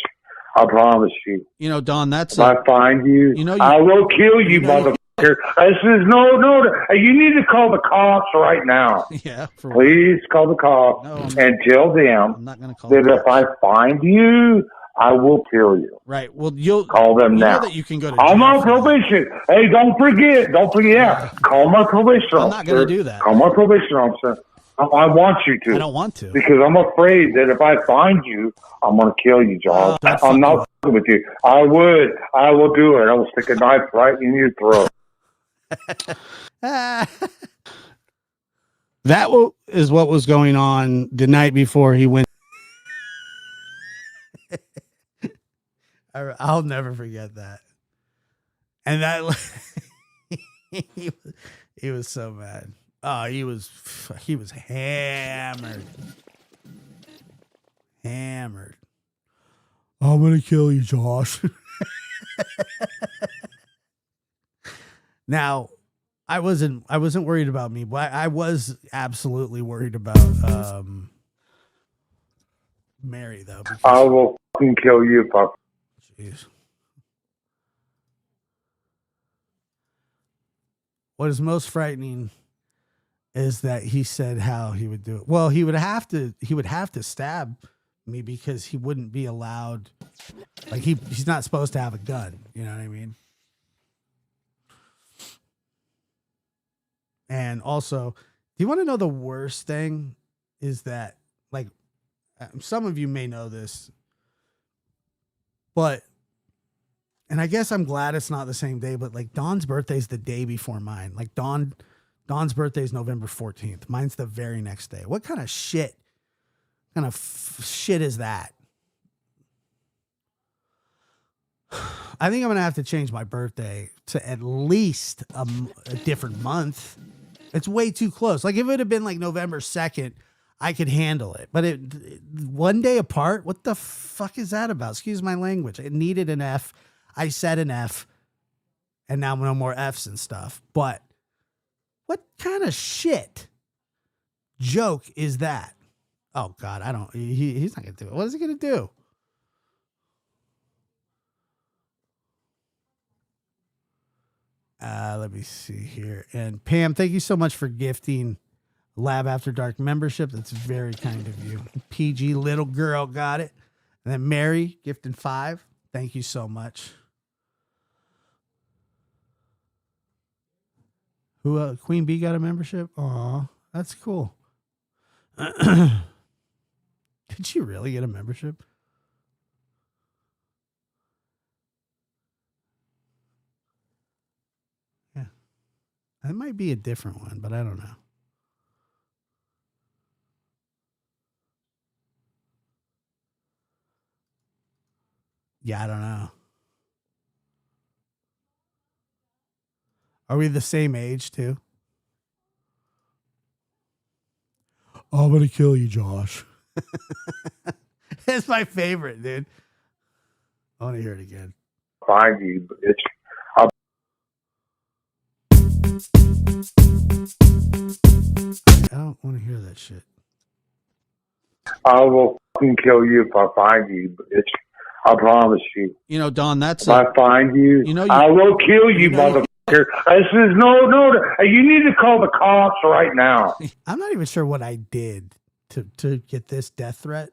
I promise you. You know, Don, if I find you, I will kill you, motherfucker. This is no. You need to call the cops right now. Yeah, please call the cops and tell them that if I find you, I will kill you. Right. Well, you'll call them now. Know that you can go to I'm on probation. Hey, don't forget. Yeah. Call my probation officer. I'm not going to do that. Call my probation officer. I want you to. I don't want to. Because I'm afraid that if I find you, I'm going to kill you, John. I'm not fucking with you. I would. I will do it. I will stick a knife right in your throat. That is what was going on the night before he went. I'll never forget that. And that he was so mad. Oh, he was hammered. I'm gonna kill you, Josh. Now, I wasn't worried about me, but I was absolutely worried about Mary though. I will fucking kill you if I. Jeez. What is most frightening is that he said how he would do it. Well, he would have to stab me because he wouldn't be allowed. Like he's not supposed to have a gun. You know what I mean? And also, do you want to know the worst thing is that, like, some of you may know this, but And I guess I'm glad it's not the same day, but like Dawn's birthday's the day before mine. Like Dawn's birthday is November 14th. Mine's the very next day. What kind of shit? Shit is that? I think I'm gonna have to change my birthday to at least a different month. It's way too close. Like if it would have been like November 2nd, I could handle it. But one day apart, what the fuck is that about? Excuse my language. It needed an F. I said an F, and now no more Fs and stuff. But what kind of shit joke is that? Oh God, I don't. He's not gonna do it. What is he gonna do? Let me see here. And Pam, thank you so much for gifting Lab After Dark membership. That's very kind of you. PG little girl got it. And then Mary gifting 5. Thank you so much. Who Queen Bee got a membership? Aw, that's cool. Did she really get a membership? Yeah. That might be a different one, but I don't know. Yeah, I don't know. Are we the same age too? I'm gonna kill you, Josh. That's my favorite, dude. I want to hear it again. Find you, bitch. I don't want to hear that shit. I will fucking kill you if I find you, bitch. I promise you. You know, Don, that's if I find you, I will kill you, motherfucker. This is no. You need to call the cops right now. I'm not even sure what I did to get this death threat.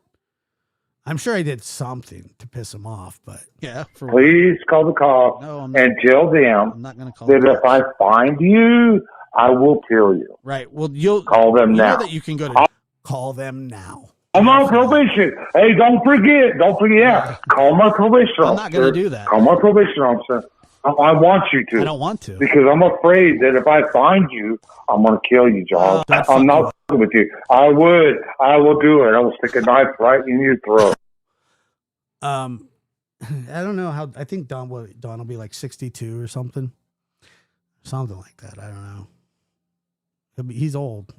I'm sure I did something to piss him off, but yeah. Please call the cops and tell them I'm not going to call that if I find you, I will kill you. Right. Well, you'll call them now. Know that you can go to call them now. I'm on probation. Hey, don't forget. Yeah. Call my probation officer. I'm not going to do that. Call my probation officer. I want you to. I don't want to. Because I'm afraid that if I find you, I'm going to kill you, John. I'm not fucking with you. I will do it. I will stick a knife right in your throat. I don't know how. I think Don will be like 62 or something. Something like that. I don't know. He's old.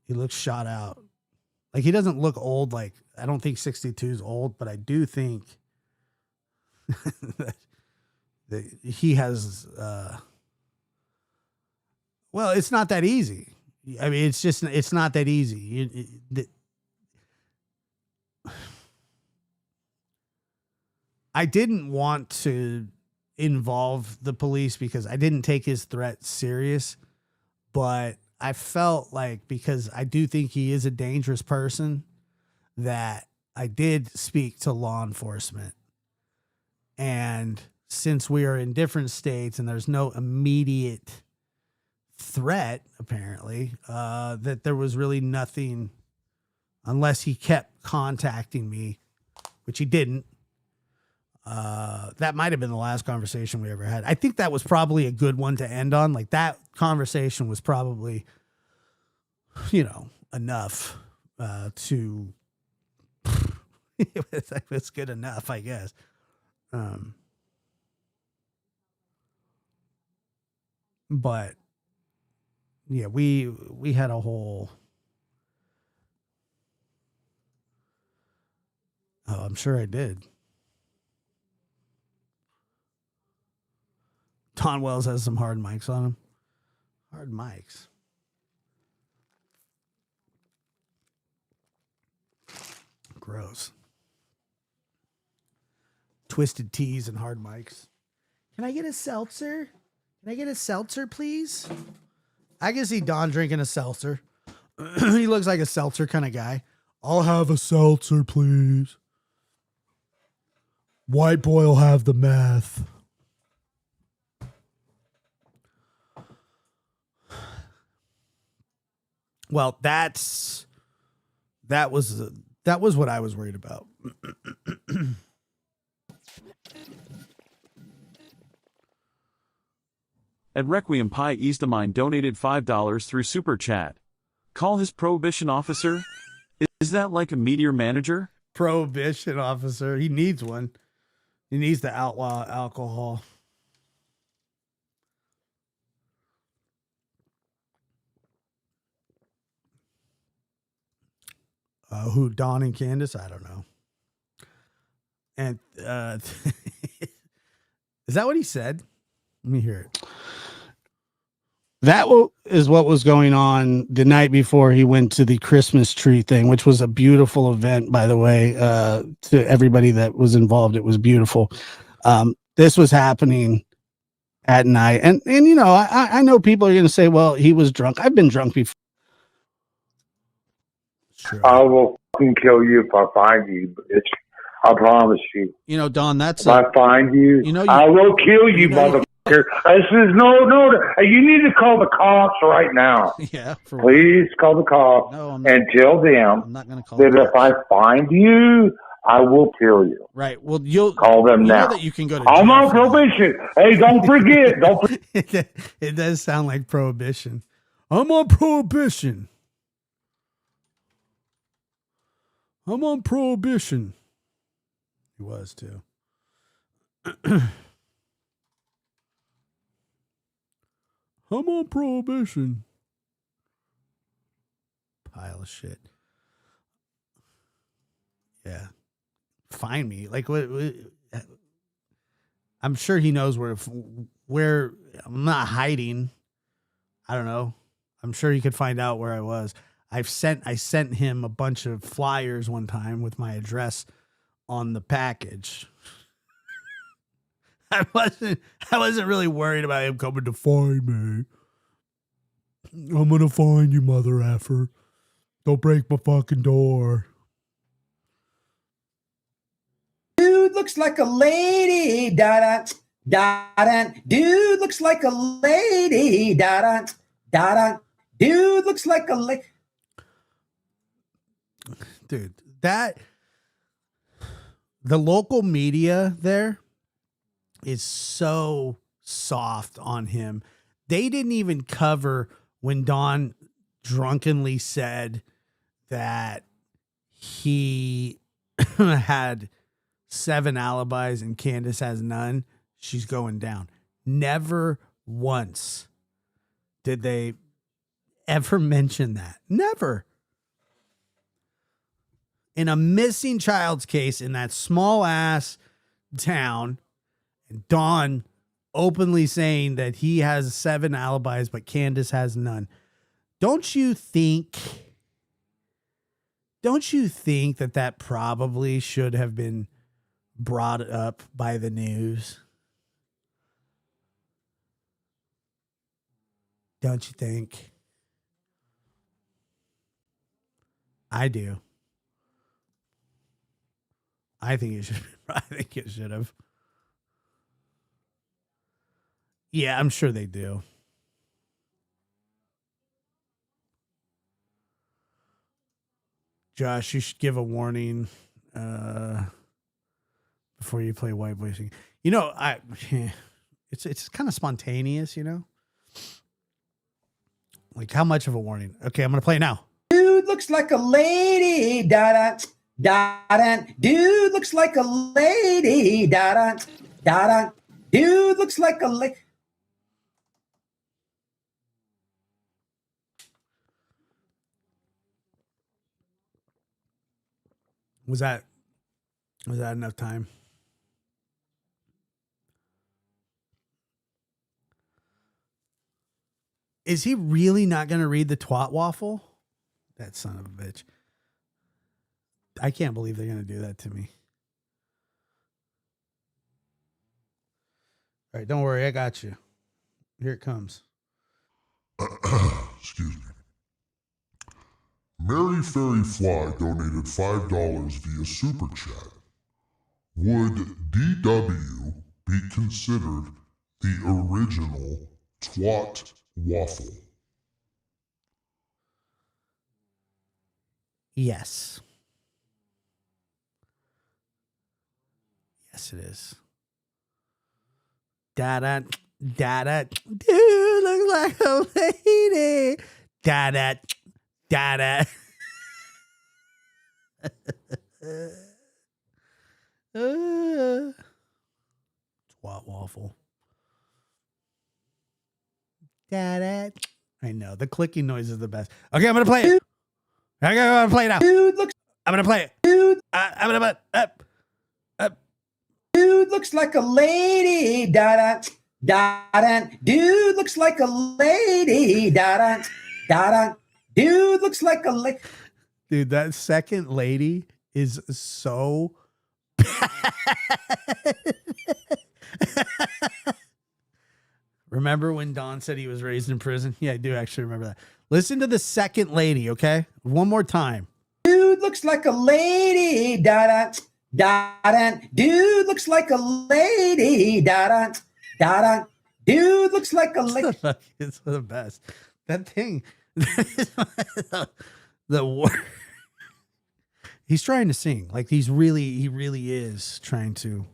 He looks shot out. Like, he doesn't look old. Like, I don't think 62 is old, but I do think that he has, well, it's not that easy. I mean, it's not that easy. I didn't want to involve the police because I didn't take his threat serious, but I felt like, because I do think he is a dangerous person, that I did speak to law enforcement. And since we are in different states and there's no immediate threat, apparently, that there was really nothing, unless he kept contacting me, which he didn't. That might have been the last conversation we ever had. I think that was probably a good one to end on. Like, that conversation was probably, enough to it was good enough, I guess. But yeah, we had a whole, I'm sure I did. Don Wells has some hard mics on him. Hard mics. Gross. Twisted teas and hard mics. Can I get a seltzer? Can I get a seltzer, please? I can see Don drinking a seltzer. He looks like a seltzer kind of guy. I'll have a seltzer, please. White boy will have the meth. Well, that was what I was worried about. At Requiem Pie Eastamine donated $5 through Super Chat. Call his prohibition officer? Is that like a meteor manager? Prohibition officer. He needs one. He needs to outlaw alcohol. Who, Don and Candace? I don't know. And is that what he said? Let me hear it. That is what was going on the night before he went to the Christmas tree thing, which was a beautiful event, by the way, to everybody that was involved. It was beautiful. This was happening at night. And you know, I know people are going to say, well, he was drunk. I've been drunk before. Sure. I will fucking kill you if I find you, bitch. I promise you. You know, Don, that's If I find you, I will kill you, motherfucker. This is no. You need to call the cops right now. Yeah. Please call the cops and tell them I'm not going to call that if I find you, I will kill you. Right. Well, you'll call them now. Know that you can go to I'm on probation. Hey, don't forget. It does sound like prohibition. I'm on prohibition. I'm on prohibition. He was too. I'm on prohibition. Pile of shit. Yeah. Find me. Like what I'm sure he knows where I'm not hiding. I don't know. I'm sure he could find out where I was. I sent him a bunch of flyers one time with my address on the package. I wasn't really worried about him coming to find me. I'm gonna find you, mother effer. Don't break my fucking door. Dude looks like a lady. Da da da. Dude looks like a lady. Da da da. Dude looks like a lady. Dude, the local media there is so soft on him. They didn't even cover when Don drunkenly said that he had 7 alibis and Candace has none. She's going down. Never once did they ever mention that. Never. In a missing child's case in that small ass town, and Don openly saying that he has 7 alibis, but Candace has none. Don't you think that probably should have been brought up by the news? Don't you think? I do. I think it should have. Yeah, I'm sure they do. Josh, you should give a warning before you play White Boy Sing. You know, it's kind of spontaneous, you know? Like, how much of a warning? Okay, I'm going to play it now. Dude looks like a lady. Da da da da. Dude looks like a lady. Da da da da. Dude looks like a lady. Was that enough time? Is he really not going to read the twat waffle? That son of a bitch. I can't believe they're going to do that to me. All right, don't worry. I got you. Here it comes. Excuse me. Mary Fairy Fly donated $5 via Super Chat. Would DW be considered the original twat waffle? Yes. Yes, it is. Da-da, da. Dude, looks like a lady. Da. Twat waffle. Da. I know the clicking noise is the best. Okay, I'm gonna play it. I'm gonna play it now. Dude looks I'm gonna play it. I'm gonna up. Dude looks like a lady. Da da. Dude looks like a lady. Da da. Dude looks like a lady. Dude, that second lady is so Remember when Don said he was raised in prison? Yeah, I do actually remember that. Listen to the second lady, okay? One more time. Dude looks like a lady. Da da. Dude looks like a lady. Da da. Dude looks like a lady. It's the best. That thing. The word. He's trying to sing. Like he really is trying to.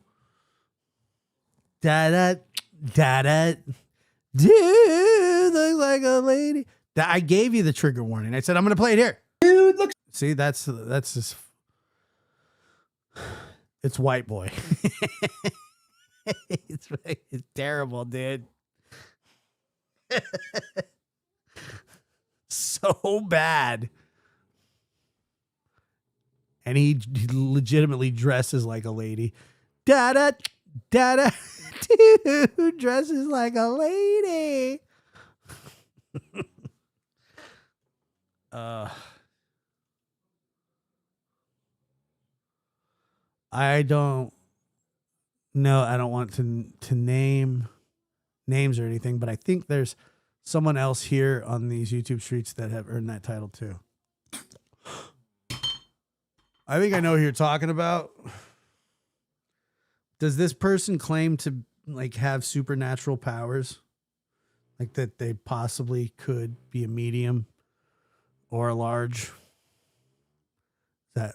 Da. Dude looks like a lady. I gave you the trigger warning. I said I'm gonna play it here. Dude looks. See, that's just. It's white boy. it's terrible, dude. So bad. And he legitimately dresses like a lady. Da. Dude dresses like a lady. I don't know. I don't want to name names or anything, but I think there's someone else here on these YouTube streets that have earned that title too. I think I know who you're talking about. Does this person claim to like have supernatural powers? Like that they possibly could be a medium or a large? That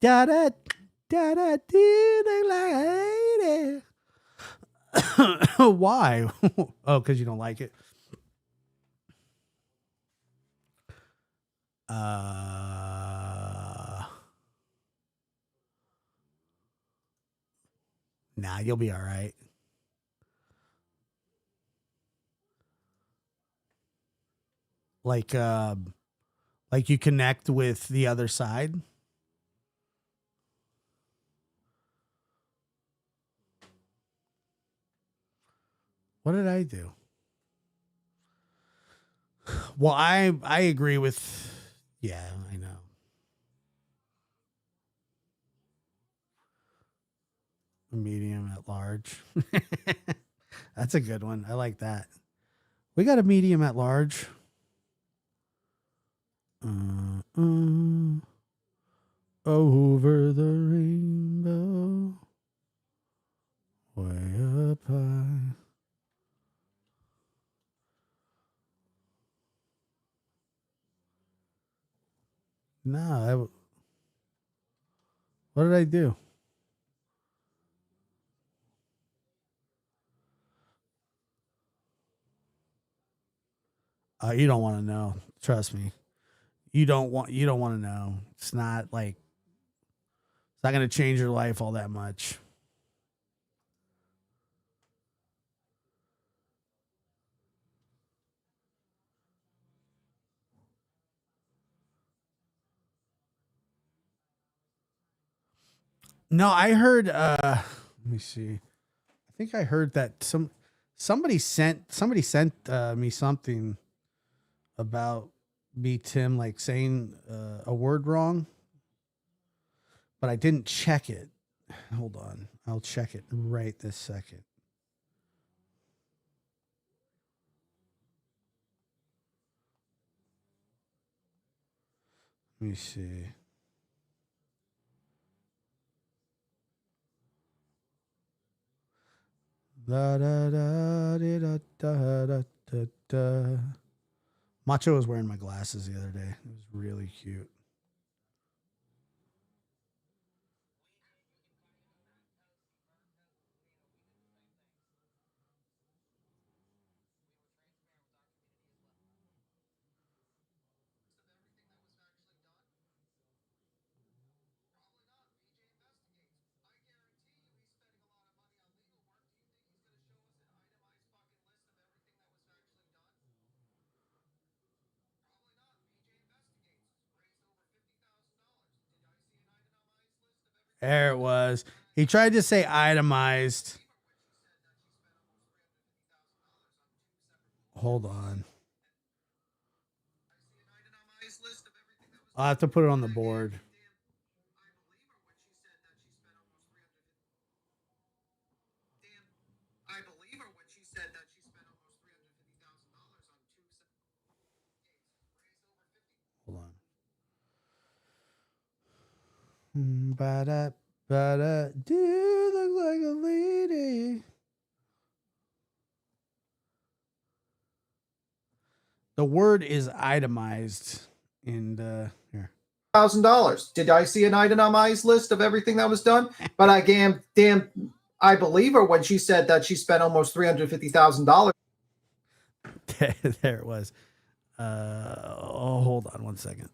da do look like a lady. Why? Oh, because you don't like it. Nah, you'll be all right. Like you connect with the other side. What did I do? Well, I agree with. Yeah, I know. A medium at large. That's a good one. I like that. We got a medium at large. Over the rainbow, way up high. No, what did I do? You don't want to know. Trust me. You don't want to know. It's not like it's not going to change your life all that much. No, I heard let me see. I think I heard that somebody sent me something about me, Tim, like saying a word wrong, but I didn't check it. Hold on. I'll check it right this second. Let me see. Da, da, da, da, da, da, da, da. Macho was wearing my glasses the other day. It was really cute. There it was. He tried to say itemized. Hold on. I'll have to put it on the board. Hold on. Ba-da, ba-da. Dude, look like a lady. The word is itemized. And here. $1,000. Did I see an itemized list of everything that was done? But I believe her when she said that she spent almost $350,000. There it was. Hold on one second.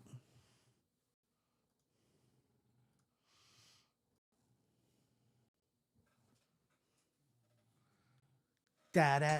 Da-da.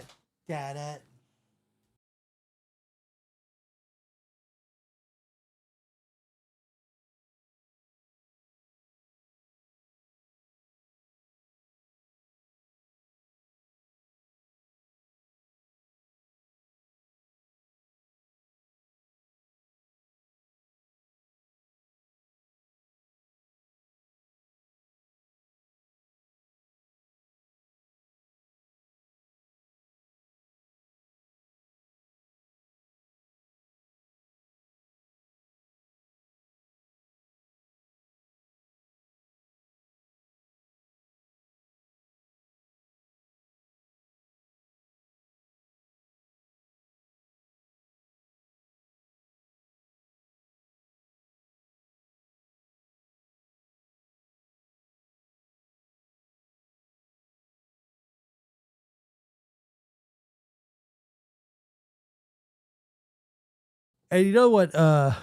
And you know what? What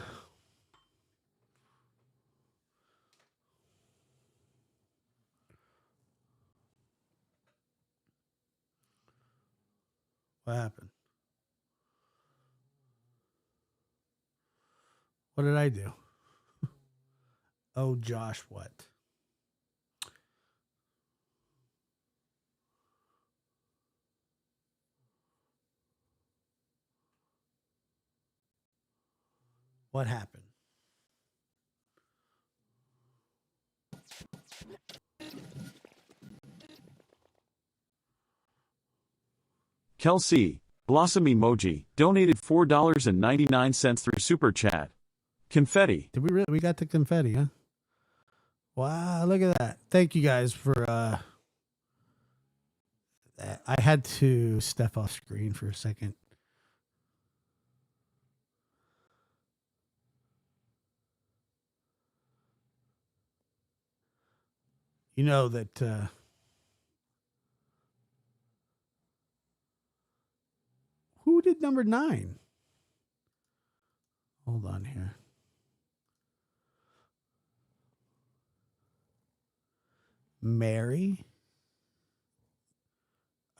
happened? What did I do? Oh, Josh, what? What happened? Kelsey, Blossom Emoji, donated $4.99 through Super Chat. Confetti. Did we really? We got the confetti, huh? Wow, look at that. Thank you guys for I had to step off screen for a second. You know that who did number 9? Hold on here. Mary.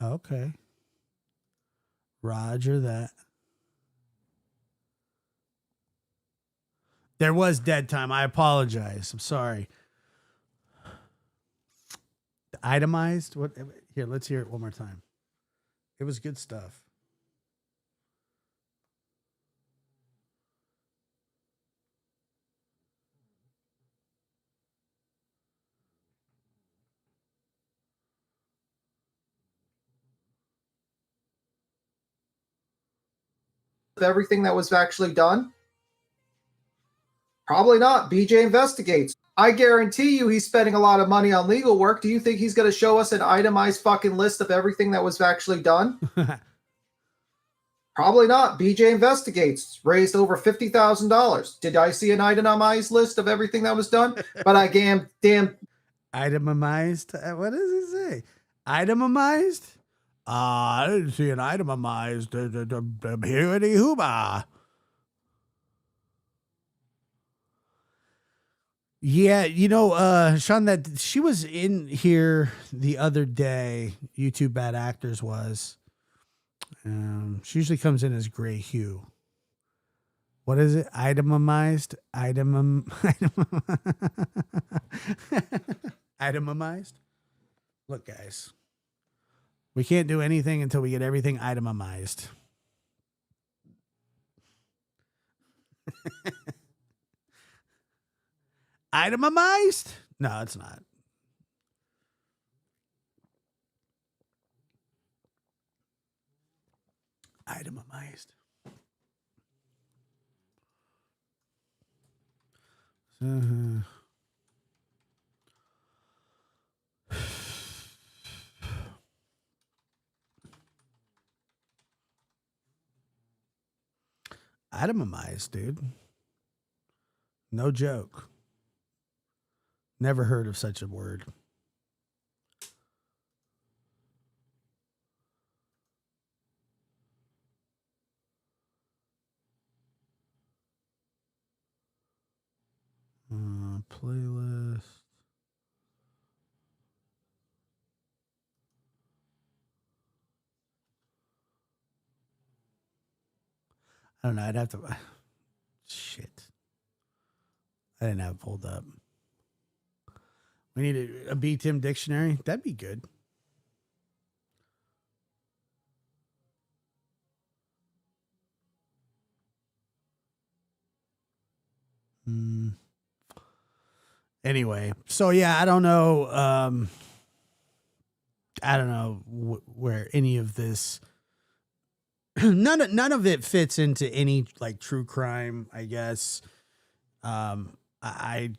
Okay. Roger that. There was dead time. I apologize. I'm sorry. Itemized? What? Here, let's hear it one more time. It was good stuff. Everything that was actually done? Probably not. BJ investigates. I guarantee you he's spending a lot of money on legal work. Do you think he's going to show us an itemized fucking list of everything that was actually done? Probably not. BJ investigates. Raised over $50,000. Did I see an itemized list of everything that was done? But I damn. Itemized? What does he say? Itemized? I didn't see an itemized. Hooty hooba. Yeah, you know, Sean, that she was in here the other day. YouTube Bad Actors was. She usually comes in as gray hue. What is it? Itemized? Itemized. Look, guys, we can't do anything until we get everything itemized. Itemized? No, it's not. Itemized. Itemized, dude. No joke. Never heard of such a word. Playlist. I don't know. I'd have to. Shit. I didn't have it pulled up. We need a BTIM dictionary. That'd be good. Anyway, so yeah, I don't know. I don't know where any of this. None of it fits into any like true crime, I guess. I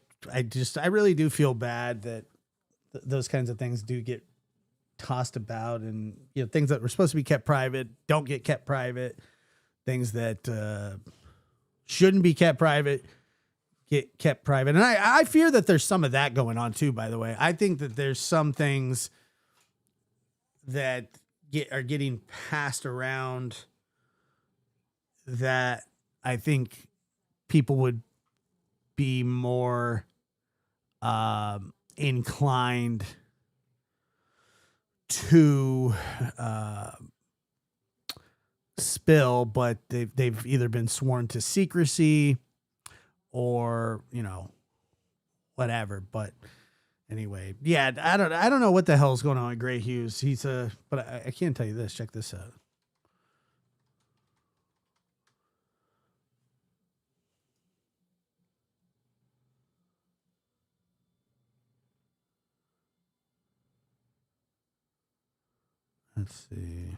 really do feel bad that those kinds of things do get tossed about, and things that were supposed to be kept private don't get kept private. Things that shouldn't be kept private get kept private. And I fear that there's some of that going on too, by the way. I think that there's some things that are getting passed around that I think people would be more inclined to spill, but they've either been sworn to secrecy or whatever. But anyway, yeah, I don't know what the hell's going on with Gray Hughes. But I can't tell you this. Check this out. Let's see.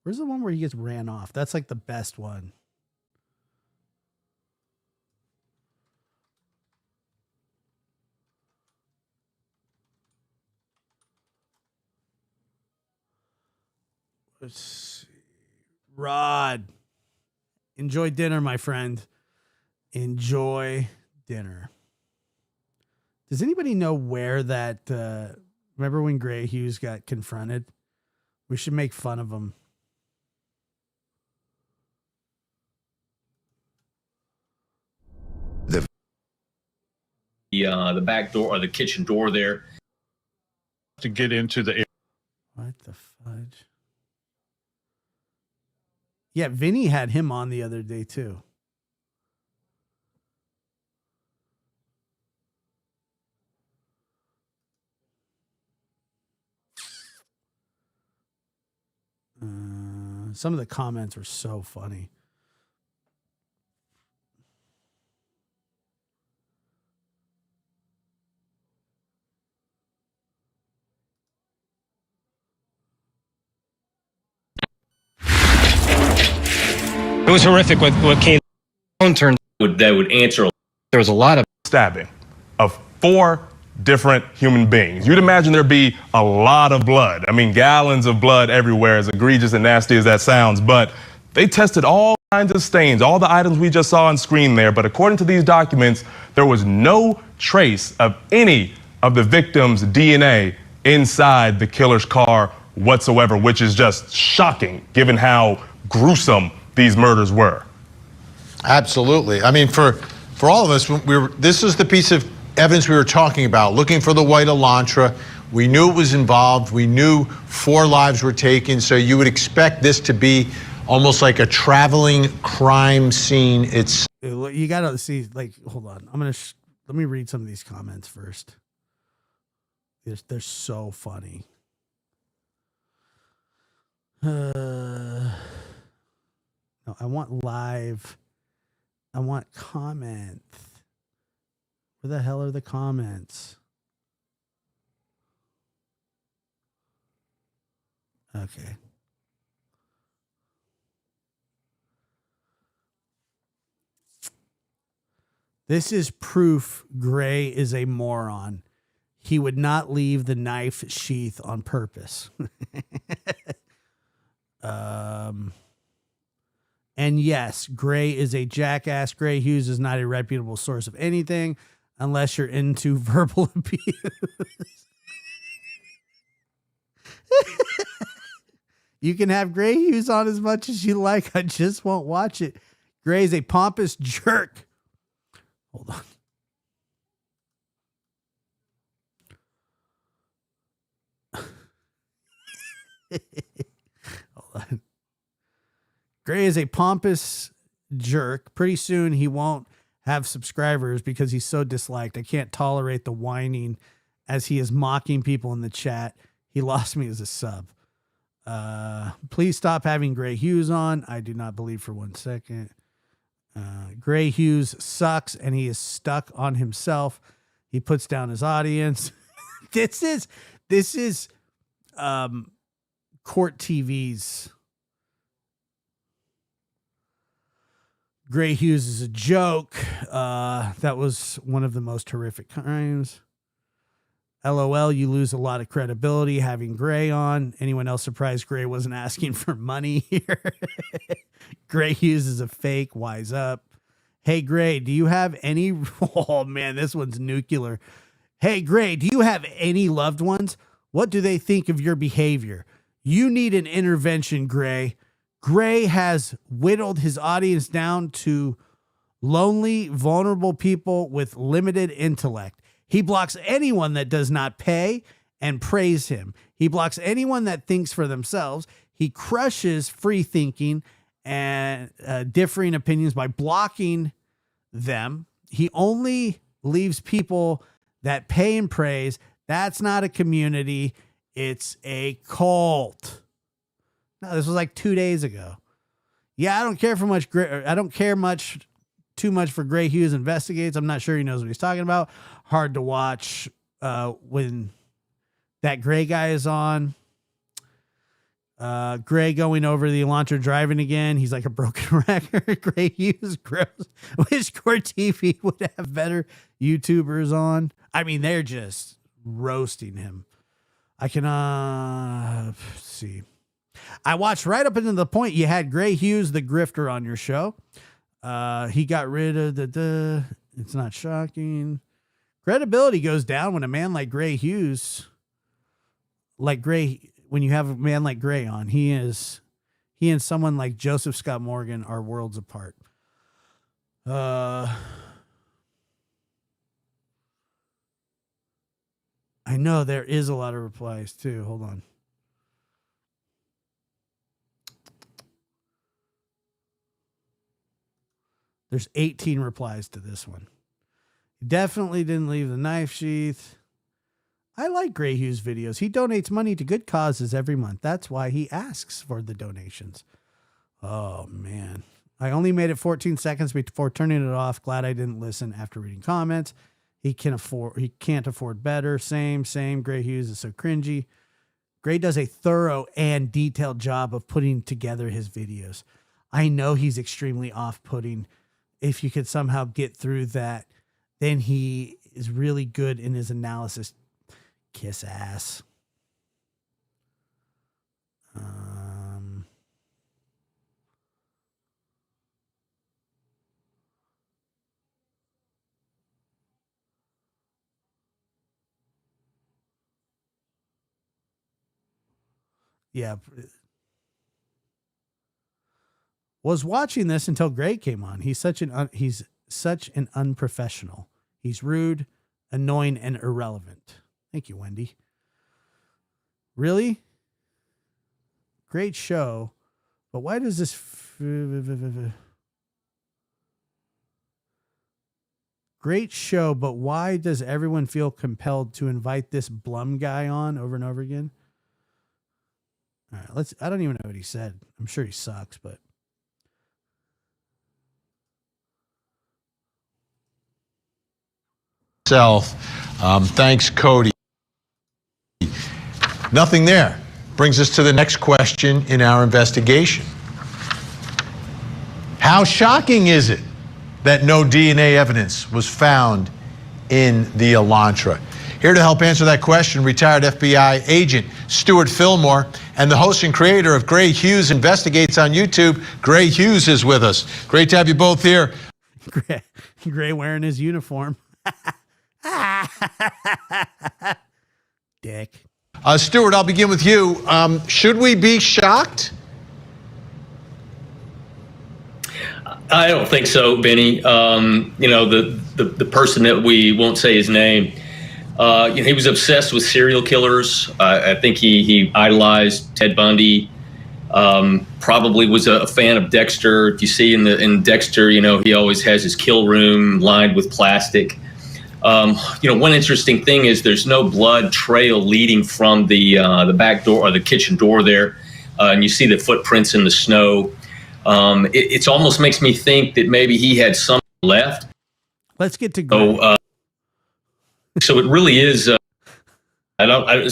Where's the one where he gets ran off? That's like the best one. Let's see. Rod. Enjoy dinner, my friend. Enjoy dinner. Does anybody know where that... remember when Gray Hughes got confronted? We should make fun of him. The back door or the kitchen door there. To get into the... What the fudge? Yeah, Vinny had him on the other day too. Some of the comments were so funny. It was horrific what came turned. That would answer. There was a lot of stabbing of 4 different human beings. You'd imagine there'd be a lot of blood. I mean, gallons of blood everywhere, as egregious and nasty as that sounds. But they tested all kinds of stains, all the items we just saw on screen there. But according to these documents, there was no trace of any of the victims' DNA inside the killer's car whatsoever, which is just shocking given how gruesome these murders were. Absolutely. I mean, for all of us, this is the piece of evidence we were talking about, looking for the white Elantra. We knew it was involved. We knew 4 lives were taken. So you would expect this to be almost like a traveling crime scene. You got to see, like, hold on. I'm going to let me read some of these comments first. They're so funny. No, I want live. I want comment. Where the hell are the comments? Okay. This is proof Gray is a moron. He would not leave the knife sheath on purpose. And yes, Gray is a jackass. Gray Hughes is not a reputable source of anything unless you're into verbal abuse. You can have Gray Hughes on as much as you like. I just won't watch it. Gray's a pompous jerk. Hold on. Hold on. Gray is a pompous jerk. Pretty soon he won't have subscribers because he's so disliked. I can't tolerate the whining as he is mocking people in the chat. He lost me as a sub. Please stop having Gray Hughes on. I do not believe for 1 second. Gray Hughes sucks and he is stuck on himself. He puts down his audience. This is Court TV's. Gray Hughes is a joke. That was one of the most horrific crimes. LOL, you lose a lot of credibility having Gray on. Anyone else surprised Gray wasn't asking for money here? Gray Hughes is a fake. Wise up. Hey, Gray, do you have any... Oh, man, this one's nuclear. Hey, Gray, do you have any loved ones? What do they think of your behavior? You need an intervention, Gray. Gray has whittled his audience down to lonely, vulnerable people with limited intellect. He blocks anyone that does not pay and praise him. He blocks anyone that thinks for themselves. He crushes free thinking and differing opinions by blocking them. He only leaves people that pay and praise. That's not a community. It's a cult. No, this was like 2 days ago. Yeah, I don't care for much. I don't care too much for Gray Hughes Investigates. I'm not sure he knows what he's talking about. Hard to watch when that Gray guy is on. Gray going over the Elantra driving again. He's like a broken record. Gray Hughes gross. Wish Court TV would have better YouTubers on. I mean, they're just roasting him. I can see. I watched right up into the point you had Gray Hughes, the grifter, on your show. He got rid of the it's not shocking. Credibility goes down when a man like Gray Hughes, when you have a man like Gray on, he and someone like Joseph Scott Morgan are worlds apart. I know there is a lot of replies too. Hold on. There's 18 replies to this one. He definitely didn't leave the knife sheath. I like Gray Hughes videos. He donates money to good causes every month. That's why he asks for the donations. Oh, man. I only made it 14 seconds before turning it off. Glad I didn't listen after reading comments. He can't afford better. Same. Gray Hughes is so cringy. Gray does a thorough and detailed job of putting together his videos. I know he's extremely off-putting. If you could somehow get through that, then he is really good in his analysis. Kiss ass. Yeah. Was watching this until Gray came on. He's such an unprofessional. He's rude, annoying, and irrelevant. Thank you, Wendy. Really? Great show. But why does this... Great show, but why does everyone feel compelled to invite this Blum guy on over and over again? All right, I don't even know what he said. I'm sure he sucks, but. Thanks, Cody. Nothing there. Brings us to the next question in our investigation. How shocking is it that no DNA evidence was found in the Elantra? Here to help answer that question, retired FBI agent Stuart Fillmore and the host and creator of Gray Hughes Investigates on YouTube. Gray Hughes is with us. Great to have you both here. Gray wearing his uniform. Dick. Stuart, I'll begin with you. Should we be shocked? I don't think so, Benny. The person that we won't say his name, he was obsessed with serial killers. I think he idolized Ted Bundy. Probably was a fan of Dexter. If you see in Dexter, he always has his kill room lined with plastic. One interesting thing is there's no blood trail leading from the back door or the kitchen door there, and you see the footprints in the snow. It almost makes me think that maybe he had some left. Let's get to go. So it really is.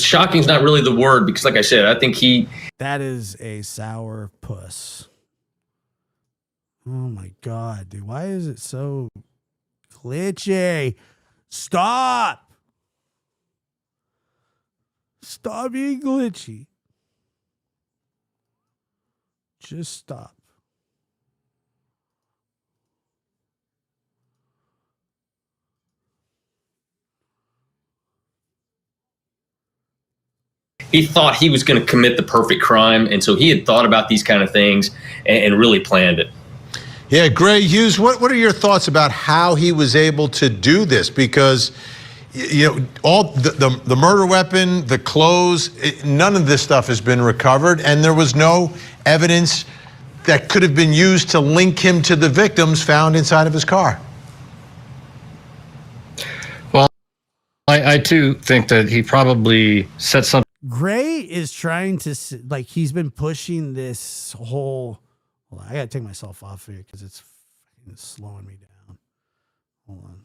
Shocking is not really the word because, like I said, I think that is a sour puss. Oh my God, dude! Why is it so glitchy? Stop! Stop being glitchy. Just stop. he thought he was going to commit the perfect crime, and so he had thought about these kind of things and really planned it. Yeah, Gray Hughes, what are your thoughts about how he was able to do this? Because, all the murder weapon, the clothes, none of this stuff has been recovered, and there was no evidence that could have been used to link him to the victims found inside of his car. Well, I too think that he probably said something. Gray is trying to, he's been pushing this whole. Well, I gotta take myself off here because it's slowing me down. Hold on.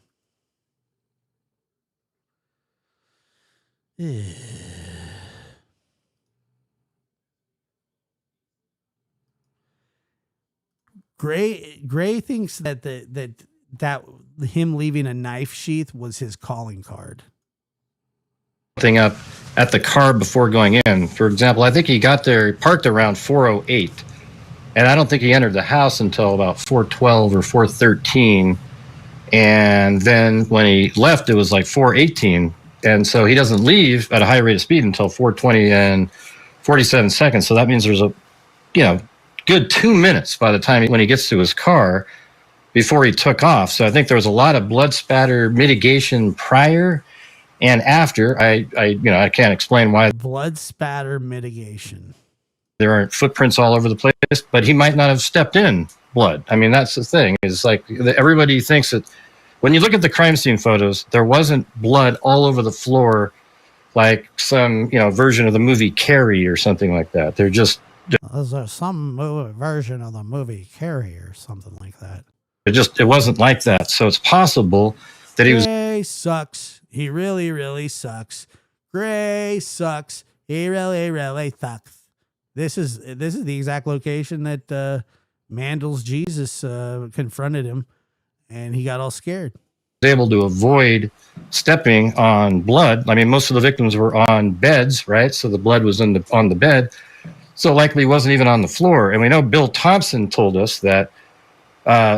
Gray thinks that that him leaving a knife sheath was his calling card. Thing up at the car before going in. For example, I think he got there, parked around 4:08. And I don't think he entered the house until about 4:12 or 4:13. And then when he left, it was like 4:18. And so he doesn't leave at a high rate of speed until 4:20 and 47 seconds. So that means there's a, good 2 minutes by the time when he gets to his car before he took off. So I think there was a lot of blood spatter mitigation prior and after. I can't explain why. Blood spatter mitigation. There aren't footprints all over the place, but he might not have stepped in blood. I mean, that's the thing. Is like everybody thinks that when you look at the crime scene photos, there wasn't blood all over the floor like some, version of the movie Carrie or something like that. They're just... Is there some version of the movie Carrie or something like that? It wasn't like that. So it's possible that he was... Gray sucks. He really, really sucks. Gray sucks. He really, really sucks. This is the exact location that Mandel's Jesus confronted him, and he got all scared. Was able to avoid stepping on blood. I mean, most of the victims were on beds, right? So the blood was on the bed. So likely wasn't even on the floor. And we know Bill Thompson told us that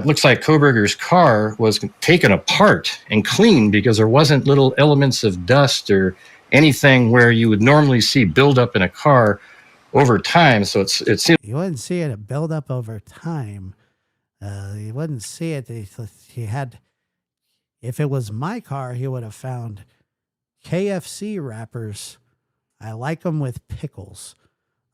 looks like Kohberger's car was taken apart and cleaned because there wasn't little elements of dust or anything where you would normally see buildup in a car over time. So it seems you wouldn't see it build up over time. You wouldn't see it. He had, if it was my car, he would have found KFC wrappers. I like them with pickles.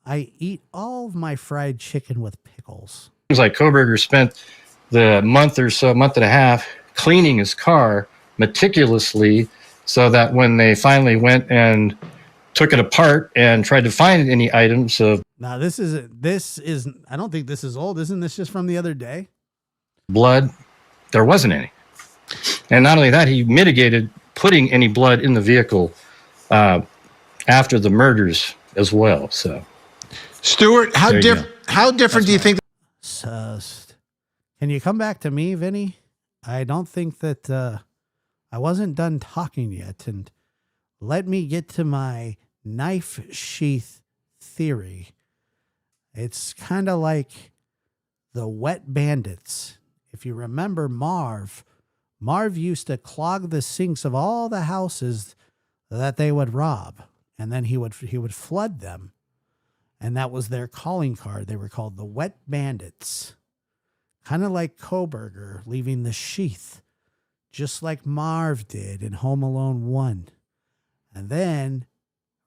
I eat all of my fried chicken with pickles. Seems like Kohberger spent the month and a half cleaning his car meticulously so that when they finally went and took it apart and tried to find any items of Now this is I don't think this is old. Isn't this just from the other day? blood, there wasn't any. And not only that, he mitigated putting any blood in the vehicle after the murders as well. So, Stuart, how different do you think? Can you come back to me, Vinny? I don't think that I wasn't done talking yet, and let me get to my knife sheath theory. It's kind of like the wet bandits. If you remember Marv used to clog the sinks of all the houses that they would rob, and then he would flood them. And that was their calling card. They were called the Wet Bandits. Kind of like Kohberger leaving the sheath, just like Marv did in Home Alone 1. And then,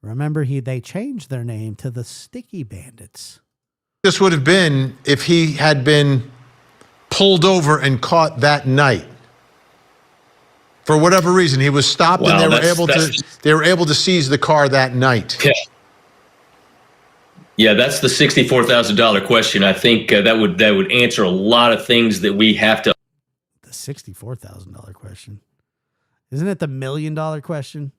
remember, they changed their name to the Sticky Bandits. This would have been if he had been pulled over and caught that night. For whatever reason, he was stopped, and they were able to seize the car that night. Yeah. Yeah, that's the $64,000 question. I think that would answer a lot of things that we have to. The $64,000 question. Isn't it the $1 million question?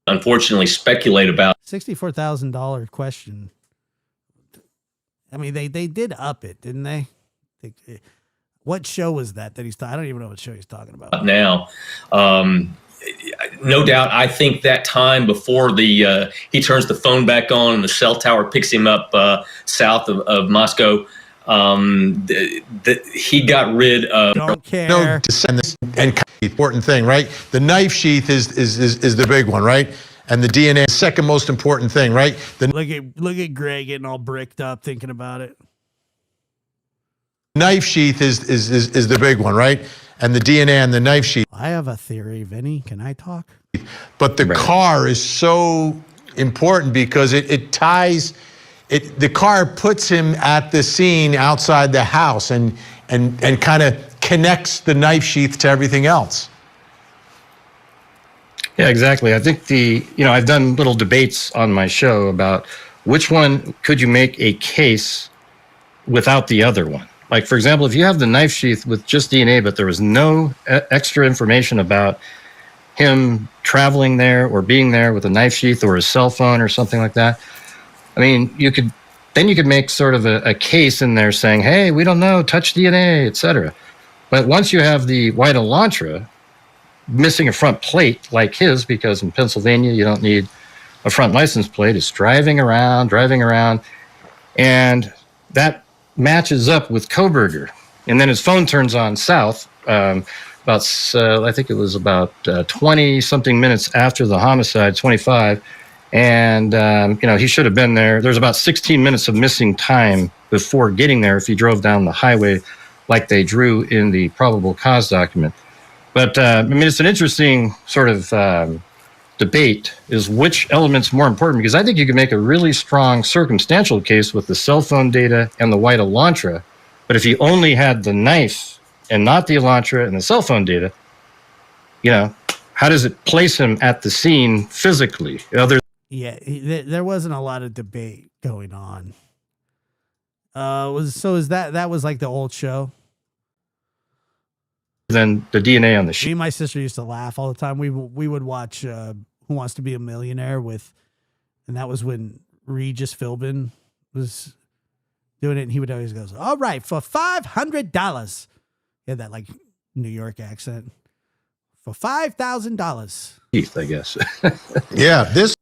Unfortunately, speculate about. $64,000 question. I mean, they did up it, didn't they? What show was that he's talking? I don't even know what show he's talking about Now. No doubt. I think that time before he turns the phone back on and the cell tower picks him up south of Moscow, he got rid of. Don't care. No, and important thing, right? The knife sheath is the big one, right? And the DNA is the second most important thing, right? Look at Greg getting all bricked up thinking about it. Knife sheath is the big one, right? And the DNA on the knife sheath. I have a theory, Vinny. Can I talk? But the car is so important because it ties it. The car puts him at the scene outside the house and kind of connects the knife sheath to everything else. yeah, exactly. I think I've done little debates on my show about which one could you make a case without the other one. Like, for example, if you have the knife sheath with just DNA, but there was no extra information about him traveling there or being there with a knife sheath or his cell phone or something like that, I mean, you could make sort of a case in there saying, hey, we don't know, touch DNA, etc. But once you have the white Elantra missing a front plate like his, because in Pennsylvania you don't need a front license plate, it's driving around, and that matches up with Kohberger, and then his phone turns on south I think it was about 20 something minutes after the homicide, 25, and he should have been there. There's about 16 minutes of missing time before getting there if he drove down the highway like they drew in the probable cause document. But I mean, it's an interesting sort of debate, is which element's more important, because I think you can make a really strong circumstantial case with the cell phone data and the white Elantra, but if you only had the knife and not the Elantra and the cell phone data, how does it place him at the scene physically? There wasn't a lot of debate going on. That was like the old show? Than the DNA on the sheet. Me and my sister used to laugh all the time. We would watch Who Wants to Be a Millionaire and that was when Regis Philbin was doing it, and he would always go, all right, for $500. He had that like New York accent. For $5,000. Keith, I guess. Yeah, this.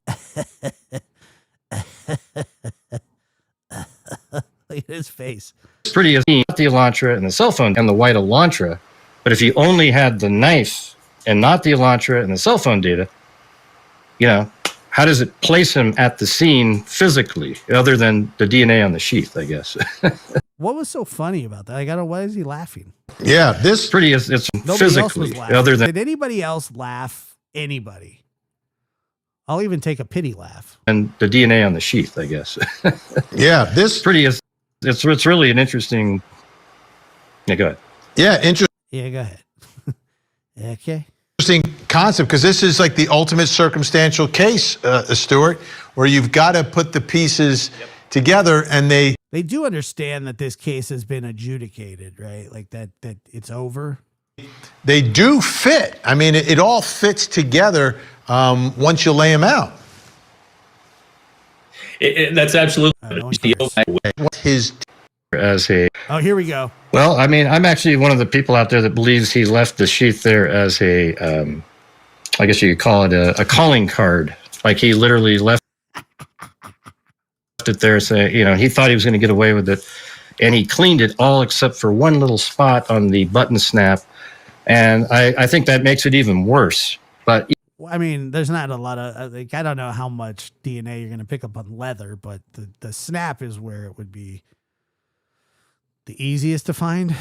Look at his face. It's pretty as the Elantra and the cell phone and the white Elantra. But if you only had the knife and not the Elantra and the cell phone data, how does it place him at the scene physically, other than the DNA on the sheath, I guess? What was so funny about that? Why is he laughing? Yeah, this pretty is it's Nobody physically other than. Did anybody else laugh? Anybody? I'll even take a pity laugh. And the DNA on the sheath, I guess. Yeah, this pretty is it's really an interesting Yeah, go ahead. Yeah, interesting. Yeah, go ahead. Okay. Interesting concept, because this is like the ultimate circumstantial case, Stuart, where you've got to put the pieces together, and they do understand that this case has been adjudicated, right? Like that it's over. They do fit. I mean, it all fits together once you lay them out. That's absolutely his as a. Oh, here we go. Well, I mean, I'm actually one of the people out there that believes he left the sheath there as a, I guess you could call it a calling card. Like he literally left it there, saying, you know, he thought he was going to get away with it, and he cleaned it all except for one little spot on the button snap, and I think that makes it even worse. But I mean, there's not a lot of like, I don't know how much DNA you're going to pick up on leather, but the snap is where it would be the easiest to find.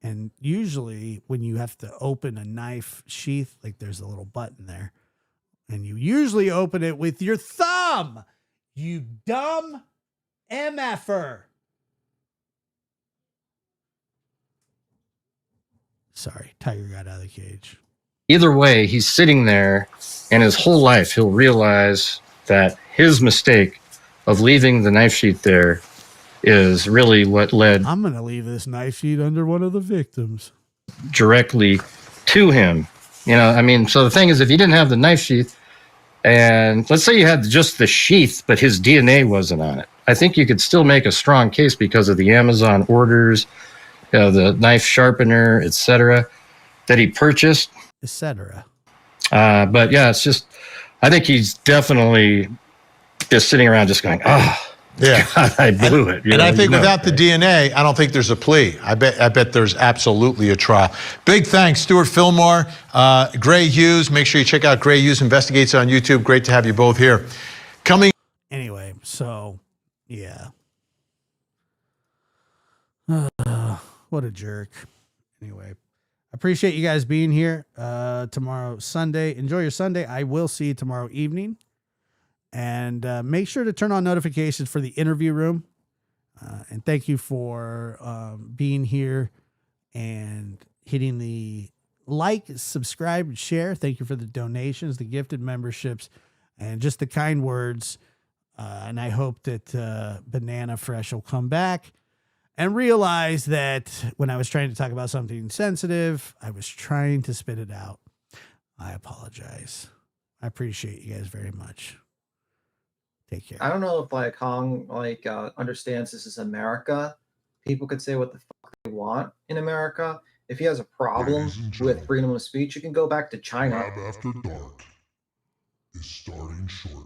And usually when you have to open a knife sheath, like there's a little button there, and you usually open it with your thumb, you dumb MFer. Sorry, Tiger got out of the cage. either way, he's sitting there, and his whole life he'll realize that his mistake of leaving the knife sheath there is really what led. I'm going to leave this knife sheath under one of the victims. Directly to him. You know, I mean, so the thing is, if you didn't have the knife sheath, and let's say you had just the sheath, but his DNA wasn't on it, I think you could still make a strong case because of the Amazon orders, you know, the knife sharpener, etc., that he purchased, etc. But yeah, it's just, I think he's definitely just sitting around just going, oh, yeah, God, I blew it. And I think without the DNA, I don't think there's a plea. I bet there's absolutely a trial. Big thanks, Stuart Fillmore, Gray Hughes. Make sure you check out Gray Hughes Investigates on YouTube. Great to have you both here. Coming. Anyway, so yeah. What a jerk. Anyway, I appreciate you guys being here. Tomorrow, Sunday. Enjoy your Sunday. I will see you tomorrow evening. And make sure to turn on notifications for the interview room. And thank you for being here and hitting the like, subscribe, and share. Thank you for the donations, the gifted memberships, and just the kind words. And I hope that Banana Fresh will come back and realize that when I was trying to talk about something sensitive, I was trying to spit it out. I apologize. I appreciate you guys very much. Take care. I don't know if like Hong understands this is America. People could say what the fuck they want in America. If he has a problem with freedom of speech, you can go back to China. Lab After Dark is starting shortly.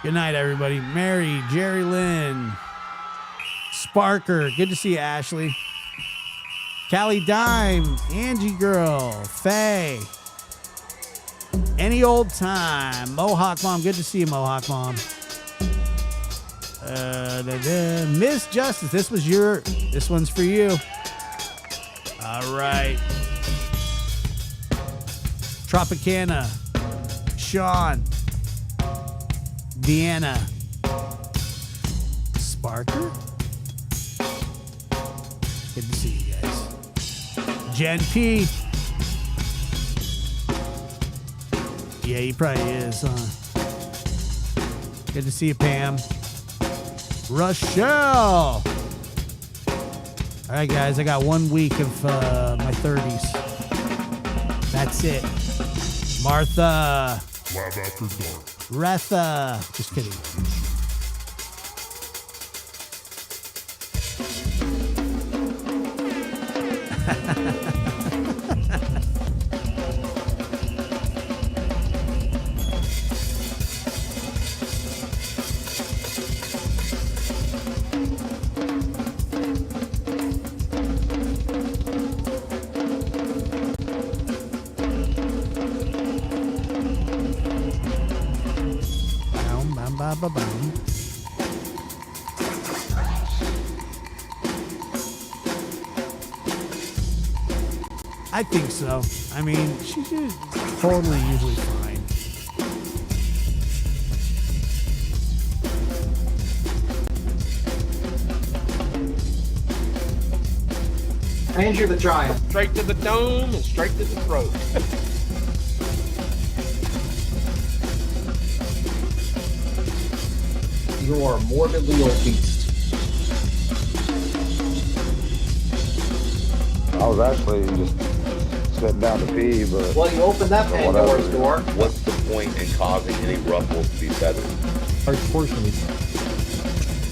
Good night, everybody. Mary, Jerry Lynn, Sparker. Good to see you, Ashley. Callie Dime, Angie Girl, Faye. Any old time. Mohawk Mom. Good to see you, Mohawk Mom. Miss Justice. This one's for you. All right. Tropicana. Sean. Deanna. Sparker. Good to see you guys. Jen P. Yeah, he probably is, huh? Good to see you, Pam. Rochelle. All right, guys, I got 1 week of my 30s. That's it. Martha. Lab After Dark. Retha. Just kidding. I think so. I mean, she's totally usually fine. Andrew the Giant. Straight to the dome and straight to the throat. You're morbidly obese. I was actually just sitting down to pee, but Well, you opened that Pandora's door. What's the point in causing any ruffles to be feathered? Large portions.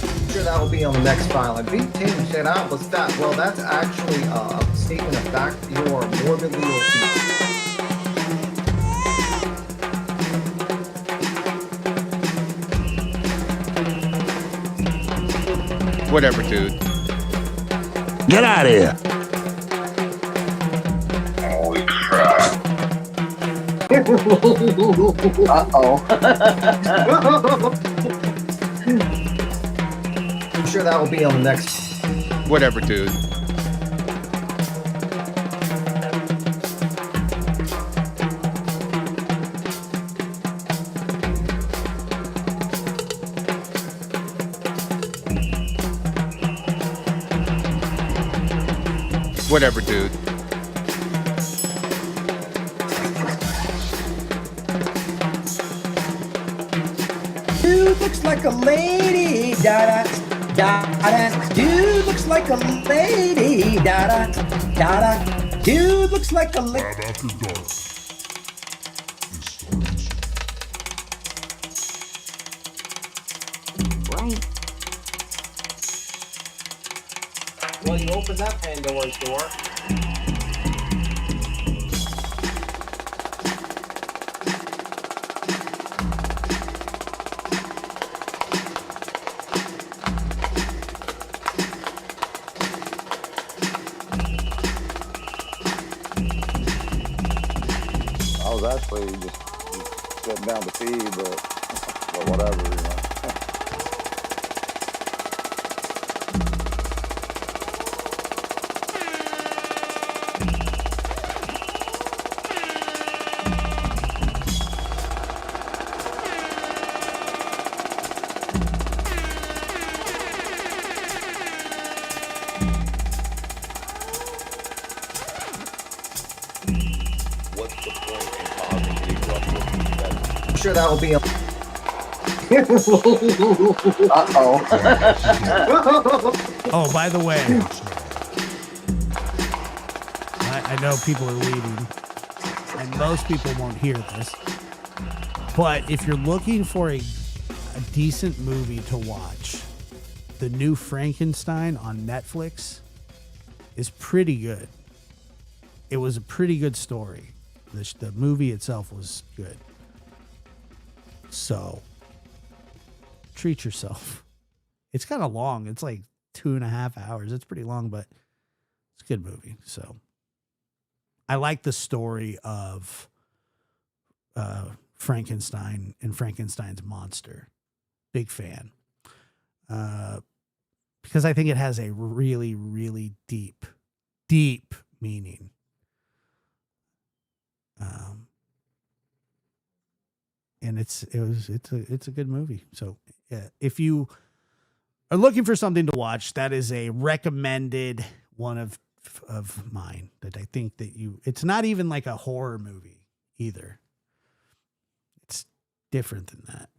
I'm sure that will be on the next file. And beat Tatum said, what's that? Well, that's actually a statement of fact. You are morbidly obese. Whatever, dude. Get out of here. Holy crap. Uh-oh. I'm sure that will be on the next. Whatever, dude. Whatever, dude. Dude looks like a lady, da da da da. Dude looks like a lady, da da da da. Dude looks like a lady. Lab After Dark. Right. Well, you opened that Pandora's door. I was actually just sitting down to pee, but whatever, you know. What's the point in causing any ruffles to be feathered? I'm sure that will be on. Oh, by the way, I know people are leaving, and most people won't hear this. But if you're looking for a decent movie to watch, the new Frankenstein on Netflix is pretty good. It was a pretty good story. The movie itself was good. So, treat yourself. It's kind of long. It's like 2.5 hours. It's pretty long, but it's a good movie. So, I like the story of Frankenstein and Frankenstein's monster. Big fan. Because I think it has a really, really deep meaning. And it's a good movie. So if you are looking for something to watch, that is a recommended one of mine that I think that it's not even like a horror movie either. It's different than that.